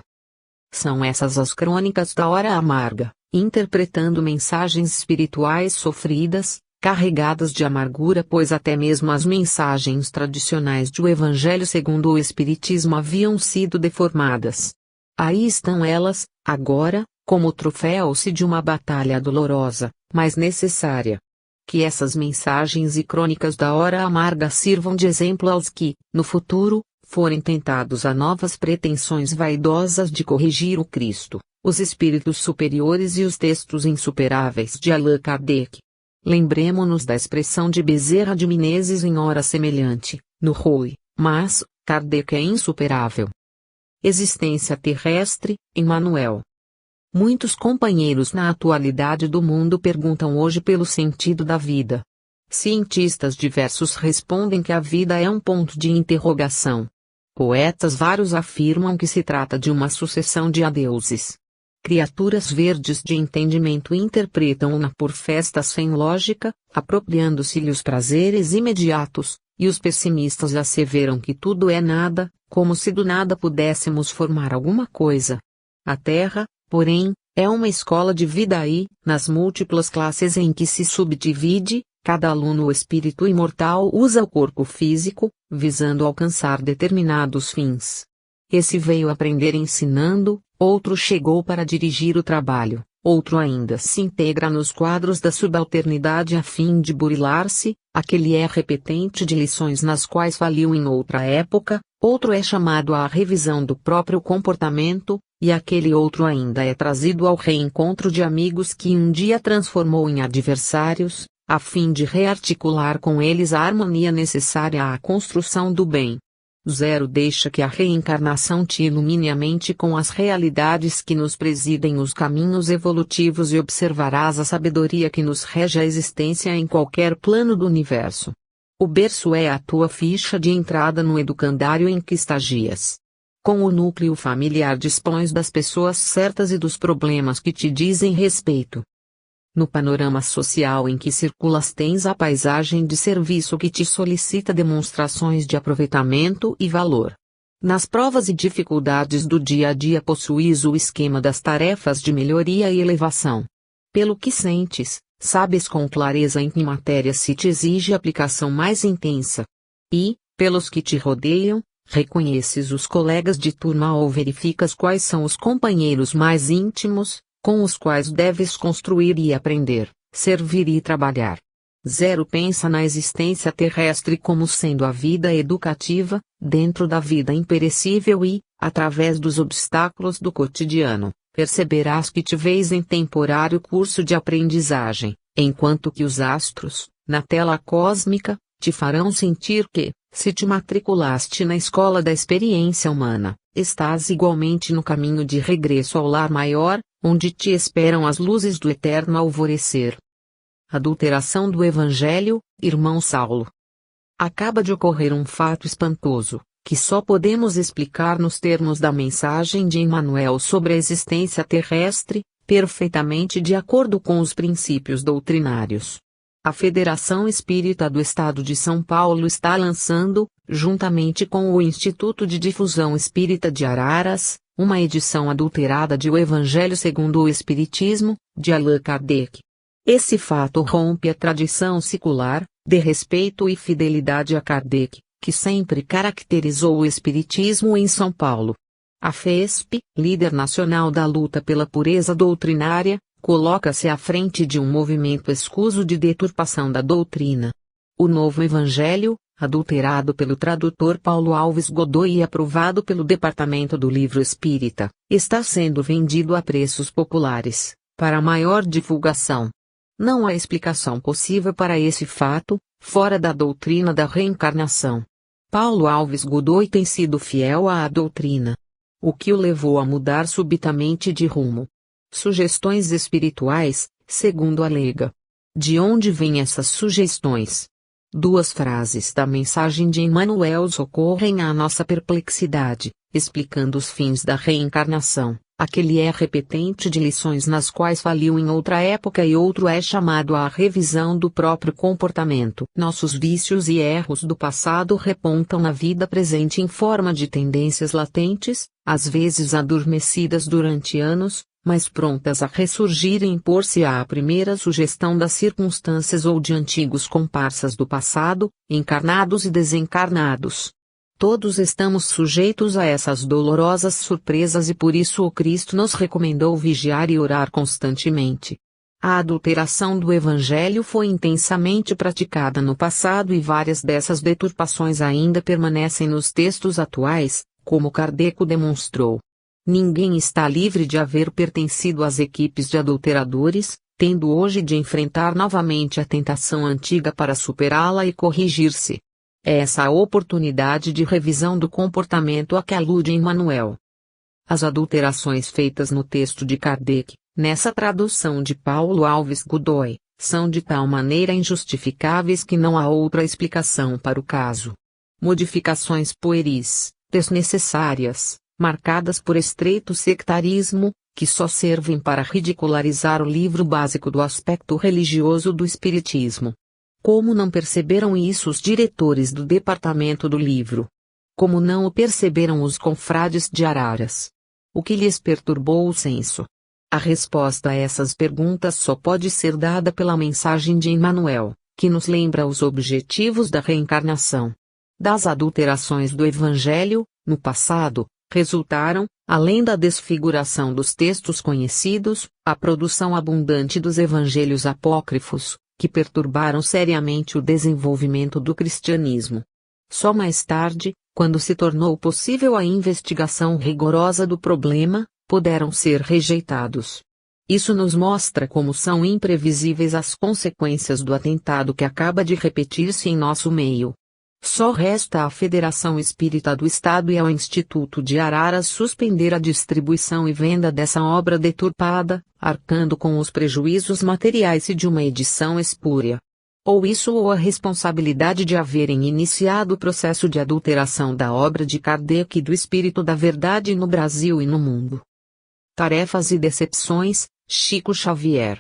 São essas as crônicas da Hora Amarga, interpretando mensagens espirituais sofridas, carregadas de amargura, pois até mesmo as mensagens tradicionais do Evangelho segundo o Espiritismo haviam sido deformadas. Aí estão elas, agora, como troféu-se de uma batalha dolorosa, mas necessária. Que essas mensagens e crônicas da Hora Amarga sirvam de exemplo aos que, no futuro, forem tentados a novas pretensões vaidosas de corrigir o Cristo, os espíritos superiores e os textos insuperáveis de Allan Kardec. Lembremo-nos da expressão de Bezerra de Menezes em hora semelhante, no Rui, mas, Kardec é insuperável. Existência terrestre, Emmanuel. Muitos companheiros na atualidade do mundo perguntam hoje pelo sentido da vida. Cientistas diversos respondem que a vida é um ponto de interrogação. Poetas vários afirmam que se trata de uma sucessão de adeuses. Criaturas verdes de entendimento interpretam-na por festa sem lógica, apropriando-se-lhe os prazeres imediatos, e os pessimistas asseveram que tudo é nada, como se do nada pudéssemos formar alguma coisa. A Terra, porém, é uma escola de vida e, nas múltiplas classes em que se subdivide, cada aluno o espírito imortal usa o corpo físico, visando alcançar determinados fins. Esse veio aprender ensinando, outro chegou para dirigir o trabalho, outro ainda se integra nos quadros da subalternidade a fim de burilar-se, aquele é repetente de lições nas quais faliu em outra época, outro é chamado à revisão do próprio comportamento, e aquele outro ainda é trazido ao reencontro de amigos que um dia transformou em adversários, a fim de rearticular com eles a harmonia necessária à construção do bem. 0 Deixa que a reencarnação te ilumine a mente com as realidades que nos presidem os caminhos evolutivos e observarás a sabedoria que nos rege a existência em qualquer plano do universo. O berço é a tua ficha de entrada no educandário em que estagias. Com o núcleo familiar dispões das pessoas certas e dos problemas que te dizem respeito. No panorama social em que circulas tens a paisagem de serviço que te solicita demonstrações de aproveitamento e valor. Nas provas e dificuldades do dia a dia possuis o esquema das tarefas de melhoria e elevação. Pelo que sentes, sabes com clareza em que matéria se te exige aplicação mais intensa. E, pelos que te rodeiam, reconheces os colegas de turma ou verificas quais são os companheiros mais íntimos, com os quais deves construir e aprender, servir e trabalhar. 0 Pensa na existência terrestre como sendo a vida educativa, dentro da vida imperecível e, através dos obstáculos do cotidiano, perceberás que te vês em temporário curso de aprendizagem, enquanto que os astros, na tela cósmica, te farão sentir que, se te matriculaste na escola da experiência humana, estás igualmente no caminho de regresso ao lar maior, onde te esperam as luzes do eterno alvorecer. Adulteração do Evangelho, irmão Saulo. Acaba de ocorrer um fato espantoso, que só podemos explicar nos termos da mensagem de Emmanuel sobre a existência terrestre, perfeitamente de acordo com os princípios doutrinários. A Federação Espírita do Estado de São Paulo está lançando, juntamente com o Instituto de Difusão Espírita de Araras, uma edição adulterada de O Evangelho segundo o Espiritismo, de Allan Kardec. Esse fato rompe a tradição secular, de respeito e fidelidade a Kardec, que sempre caracterizou o Espiritismo em São Paulo. A FESP, líder nacional da luta pela pureza doutrinária, coloca-se à frente de um movimento escuso de deturpação da doutrina. O Novo Evangelho, adulterado pelo tradutor Paulo Alves Godoy e aprovado pelo Departamento do Livro Espírita, está sendo vendido a preços populares, para maior divulgação. Não há explicação possível para esse fato, fora da doutrina da reencarnação. Paulo Alves Godoy tem sido fiel à doutrina. O que o levou a mudar subitamente de rumo? Sugestões espirituais, segundo alega. De onde vêm essas sugestões? 2 frases da mensagem de Emmanuel socorrem à nossa perplexidade, explicando os fins da reencarnação. Aquele é repetente de lições nas quais faliu em outra época e outro é chamado à revisão do próprio comportamento. Nossos vícios e erros do passado repontam na vida presente em forma de tendências latentes, às vezes adormecidas durante anos, mas prontas a ressurgir e impor-se à primeira sugestão das circunstâncias ou de antigos comparsas do passado, encarnados e desencarnados. Todos estamos sujeitos a essas dolorosas surpresas e por isso o Cristo nos recomendou vigiar e orar constantemente. A adulteração do Evangelho foi intensamente praticada no passado e várias dessas deturpações ainda permanecem nos textos atuais, como Kardec demonstrou. Ninguém está livre de haver pertencido às equipes de adulteradores, tendo hoje de enfrentar novamente a tentação antiga para superá-la e corrigir-se. É essa a oportunidade de revisão do comportamento a que alude Emmanuel. As adulterações feitas no texto de Kardec, nessa tradução de Paulo Alves Godoy, são de tal maneira injustificáveis que não há outra explicação para o caso. Modificações pueris, desnecessárias, marcadas por estreito sectarismo, que só servem para ridicularizar o livro básico do aspecto religioso do Espiritismo. Como não perceberam isso os diretores do departamento do livro? Como não o perceberam os confrades de Araras? O que lhes perturbou o senso? A resposta a essas perguntas só pode ser dada pela mensagem de Emmanuel, que nos lembra os objetivos da reencarnação. Das adulterações do Evangelho, no passado, resultaram, Além da desfiguração dos textos conhecidos, a produção abundante dos evangelhos apócrifos, que perturbaram seriamente o desenvolvimento do cristianismo. Só mais tarde, quando se tornou possível a investigação rigorosa do problema, puderam ser rejeitados. Isso nos mostra como são imprevisíveis as consequências do atentado que acaba de repetir-se em nosso meio. Só resta à Federação Espírita do Estado e ao Instituto de Araras suspender a distribuição e venda dessa obra deturpada, arcando com os prejuízos materiais e de uma edição espúria. Ou isso ou a responsabilidade de haverem iniciado o processo de adulteração da obra de Kardec e do Espírito da Verdade no Brasil e no mundo. Tarefas e decepções, Chico Xavier.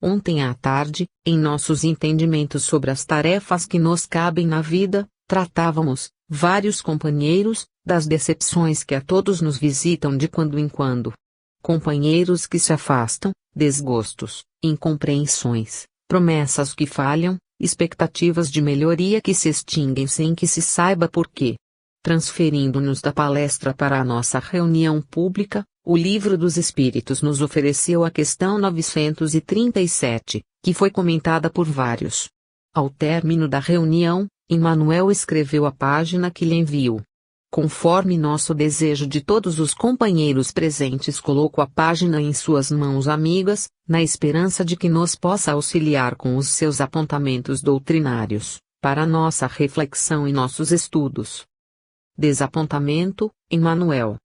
Ontem à tarde, em nossos entendimentos sobre as tarefas que nos cabem na vida, tratávamos, vários companheiros, das decepções que a todos nos visitam de quando em quando. Companheiros que se afastam, desgostos, incompreensões, promessas que falham, expectativas de melhoria que se extinguem sem que se saiba por quê. Transferindo-nos da palestra para a nossa reunião pública, o Livro dos Espíritos nos ofereceu a questão 937, que foi comentada por vários. Ao término da reunião, Emmanuel escreveu a página que lhe enviou. Conforme nosso desejo de todos os companheiros presentes, coloco a página em suas mãos amigas, na esperança de que nos possa auxiliar com os seus apontamentos doutrinários, para nossa reflexão e nossos estudos. Desapontamento, Emmanuel.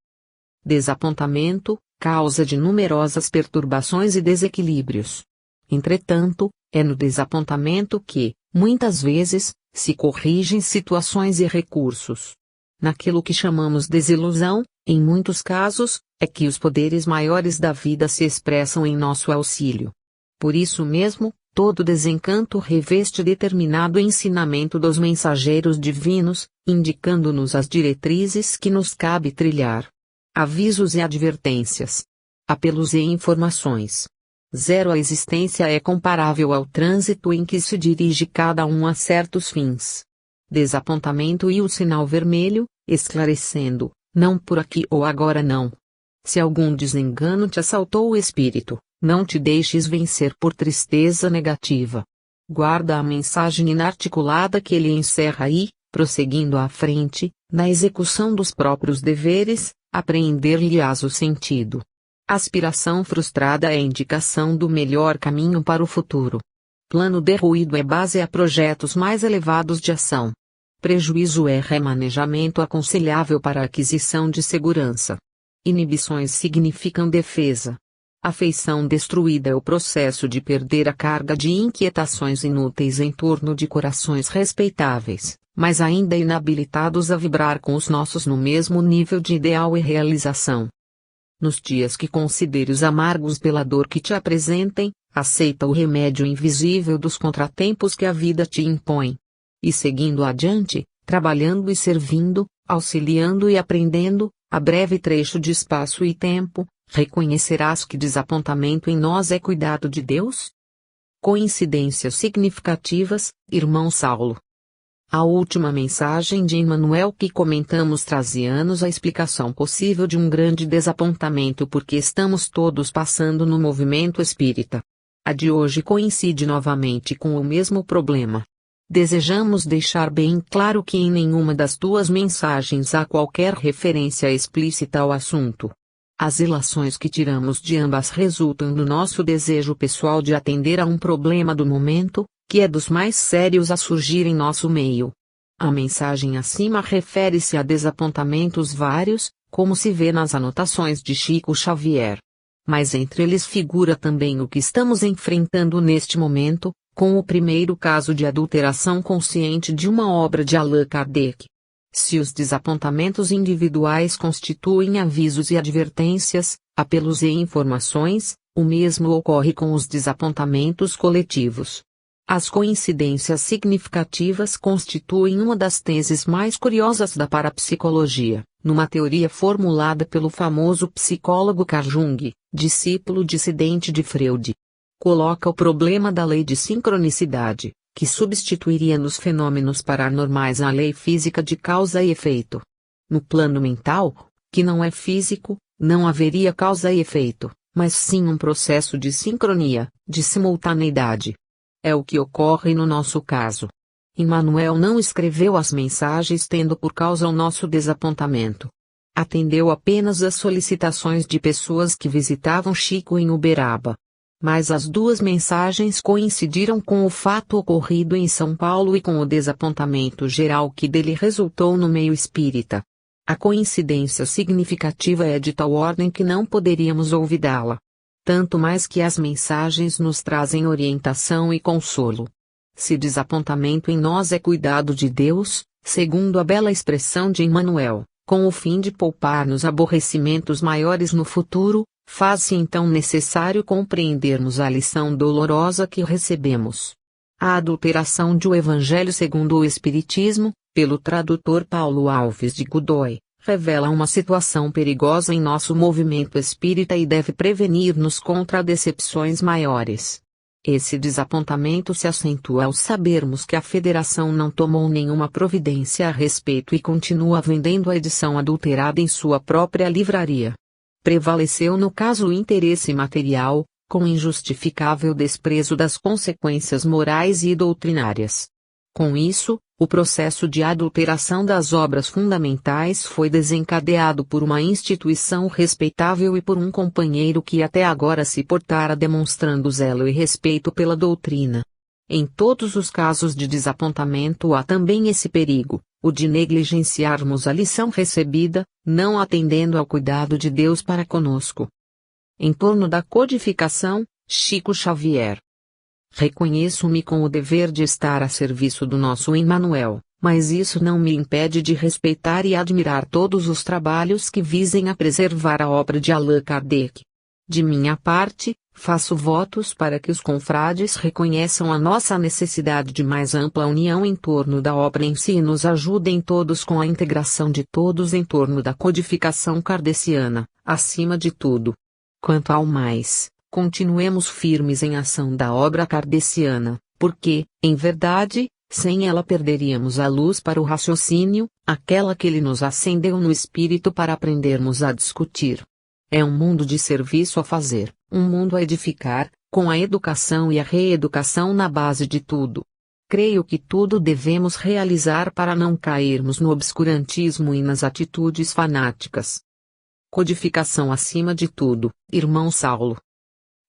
Desapontamento, causa de numerosas perturbações e desequilíbrios. Entretanto, é no desapontamento que, muitas vezes, se corrigem situações e recursos. Naquilo que chamamos desilusão, em muitos casos, é que os poderes maiores da vida se expressam em nosso auxílio. Por isso mesmo, todo desencanto reveste determinado ensinamento dos mensageiros divinos, indicando-nos as diretrizes que nos cabe trilhar. Avisos e advertências. Apelos e informações. Zero. A existência é comparável ao trânsito em que se dirige cada um a certos fins. Desapontamento e o sinal vermelho, esclarecendo, não por aqui ou agora não. Se algum desengano te assaltou o espírito, não te deixes vencer por tristeza negativa. Guarda a mensagem inarticulada que ele encerra e, prosseguindo à frente, na execução dos próprios deveres, apreender-lhe-ás o sentido. Aspiração frustrada é indicação do melhor caminho para o futuro. Plano derruído é base a projetos mais elevados de ação. Prejuízo é remanejamento aconselhável para a aquisição de segurança. Inibições significam defesa. Afeição destruída é o processo de perder a carga de inquietações inúteis em torno de corações respeitáveis, mas ainda inabilitados a vibrar com os nossos no mesmo nível de ideal e realização. Nos dias que consideres amargos pela dor que te apresentem, aceita o remédio invisível dos contratempos que a vida te impõe. E seguindo adiante, trabalhando e servindo, auxiliando e aprendendo, a breve trecho de espaço e tempo, reconhecerás que desapontamento em nós é cuidado de Deus? Coincidências significativas, irmão Saulo. A última mensagem de Emmanuel que comentamos trazia-nos a explicação possível de um grande desapontamento porque estamos todos passando no movimento espírita. A de hoje coincide novamente com o mesmo problema. Desejamos deixar bem claro que em nenhuma das duas mensagens há qualquer referência explícita ao assunto. As ilações que tiramos de ambas resultam do nosso desejo pessoal de atender a um problema do momento, que é dos mais sérios a surgir em nosso meio. A mensagem acima refere-se a desapontamentos vários, como se vê nas anotações de Chico Xavier. Mas entre eles figura também o que estamos enfrentando neste momento, com o primeiro caso de adulteração consciente de uma obra de Allan Kardec. Se os desapontamentos individuais constituem avisos e advertências, apelos e informações, o mesmo ocorre com os desapontamentos coletivos. As coincidências significativas constituem uma das teses mais curiosas da parapsicologia, numa teoria formulada pelo famoso psicólogo Carl Jung, discípulo dissidente de Freud. Coloca o problema da lei de sincronicidade, que substituiria nos fenômenos paranormais a lei física de causa e efeito. No plano mental, que não é físico, Não haveria causa e efeito, mas sim um processo de sincronia, de simultaneidade. É o que ocorre no nosso caso. Emmanuel não escreveu as mensagens tendo por causa o nosso desapontamento. Atendeu apenas às solicitações de pessoas que visitavam Chico em Uberaba. Mas as duas mensagens coincidiram com o fato ocorrido em São Paulo e com o desapontamento geral que dele resultou no meio espírita. A coincidência significativa é de tal ordem que não poderíamos olvidá-la. Tanto mais que as mensagens nos trazem orientação e consolo. Se desapontamento em nós é cuidado de Deus, segundo a bela expressão de Emmanuel, com o fim de poupar-nos aborrecimentos maiores no futuro, faz-se então necessário compreendermos a lição dolorosa que recebemos. A adulteração do Evangelho segundo o Espiritismo, pelo tradutor Paulo Alves de Godoy, revela uma situação perigosa em nosso movimento espírita e deve prevenir-nos contra decepções maiores. Esse desapontamento se acentua ao sabermos que a Federação não tomou nenhuma providência a respeito e continua vendendo a edição adulterada em sua própria livraria. Prevaleceu no caso o interesse material, com injustificável desprezo das consequências morais e doutrinárias. Com isso, o processo de adulteração das obras fundamentais foi desencadeado por uma instituição respeitável e por um companheiro que até agora se portara demonstrando zelo e respeito pela doutrina. Em todos os casos de desapontamento há também esse perigo, o de negligenciarmos a lição recebida, não atendendo ao cuidado de Deus para conosco. Em torno da codificação, Chico Xavier. Reconheço-me com o dever de estar a serviço do nosso Emmanuel, mas isso não me impede de respeitar e admirar todos os trabalhos que visem a preservar a obra de Allan Kardec. De minha parte, faço votos para que os confrades reconheçam a nossa necessidade de mais ampla união em torno da obra em si e nos ajudem todos com a integração de todos em torno da codificação kardeciana, acima de tudo. Quanto ao mais, continuemos firmes em ação da obra kardeciana, porque, em verdade, sem ela perderíamos a luz para o raciocínio, aquela que ele nos acendeu no espírito para aprendermos a discutir. É um mundo de serviço a fazer, um mundo a edificar, com a educação e a reeducação na base de tudo. Creio que tudo devemos realizar para não cairmos no obscurantismo e nas atitudes fanáticas. Codificação acima de tudo, irmão Saulo.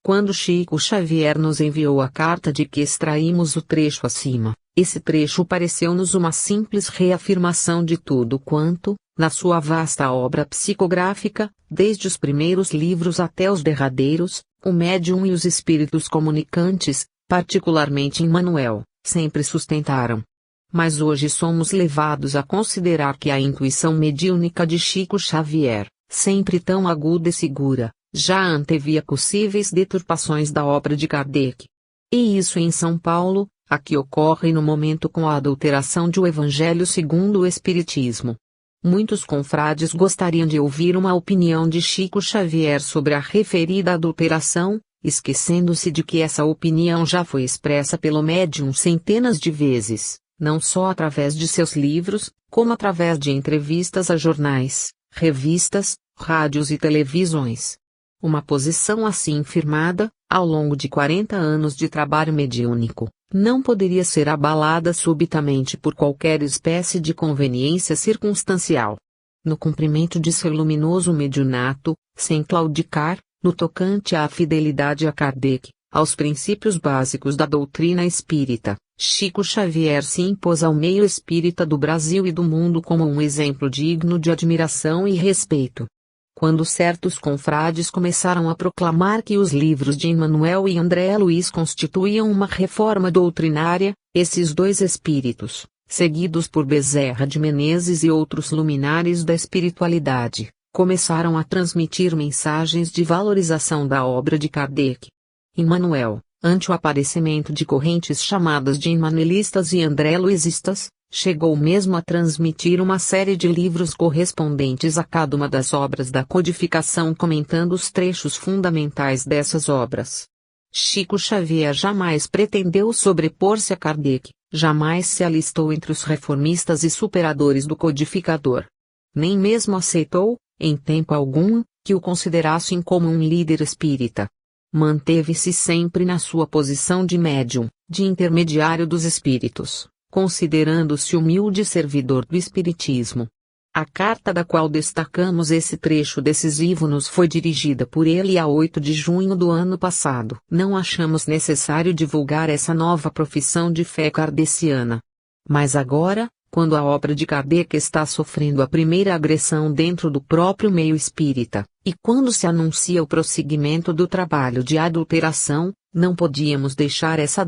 Quando Chico Xavier nos enviou a carta de que extraímos o trecho acima, esse trecho pareceu-nos uma simples reafirmação de tudo quanto, na sua vasta obra psicográfica, desde os primeiros livros até os derradeiros, o médium e os espíritos comunicantes, particularmente Emmanuel, sempre sustentaram. Mas hoje somos levados a considerar que a intuição mediúnica de Chico Xavier, sempre tão aguda e segura, já antevia possíveis deturpações da obra de Kardec. E isso em São Paulo, a que ocorre no momento com a adulteração do Evangelho segundo o Espiritismo. Muitos confrades gostariam de ouvir uma opinião de Chico Xavier sobre a referida adulteração, esquecendo-se de que essa opinião já foi expressa pelo médium centenas de vezes, não só através de seus livros, como através de entrevistas a jornais, revistas, rádios e televisões. Uma posição assim firmada, ao longo de 40 anos de trabalho mediúnico, não poderia ser abalada subitamente por qualquer espécie de conveniência circunstancial. No cumprimento de seu luminoso mediunato, sem claudicar, no tocante à fidelidade a Kardec, aos princípios básicos da doutrina espírita, Chico Xavier se impôs ao meio espírita do Brasil e do mundo como um exemplo digno de admiração e respeito. Quando certos confrades começaram a proclamar que os livros de Emmanuel e André Luiz constituíam uma reforma doutrinária, esses dois espíritos, seguidos por Bezerra de Menezes e outros luminares da espiritualidade, começaram a transmitir mensagens de valorização da obra de Kardec. Emmanuel, ante o aparecimento de correntes chamadas de Emmanuelistas e André Luizistas, chegou mesmo a transmitir uma série de livros correspondentes a cada uma das obras da codificação comentando os trechos fundamentais dessas obras. Chico Xavier jamais pretendeu sobrepor-se a Kardec, jamais se alistou entre os reformistas e superadores do codificador. Nem mesmo aceitou, em tempo algum, que o considerassem como um líder espírita. Manteve-se sempre na sua posição de médium, de intermediário dos espíritos, considerando-se humilde servidor do espiritismo. A carta da qual destacamos esse trecho decisivo nos foi dirigida por ele a 8 de junho do ano passado. Não achamos necessário divulgar essa nova profissão de fé kardeciana. Mas agora, quando a obra de Kardec está sofrendo a primeira agressão dentro do próprio meio espírita, e quando se anuncia o prosseguimento do trabalho de adulteração, não podíamos deixar essa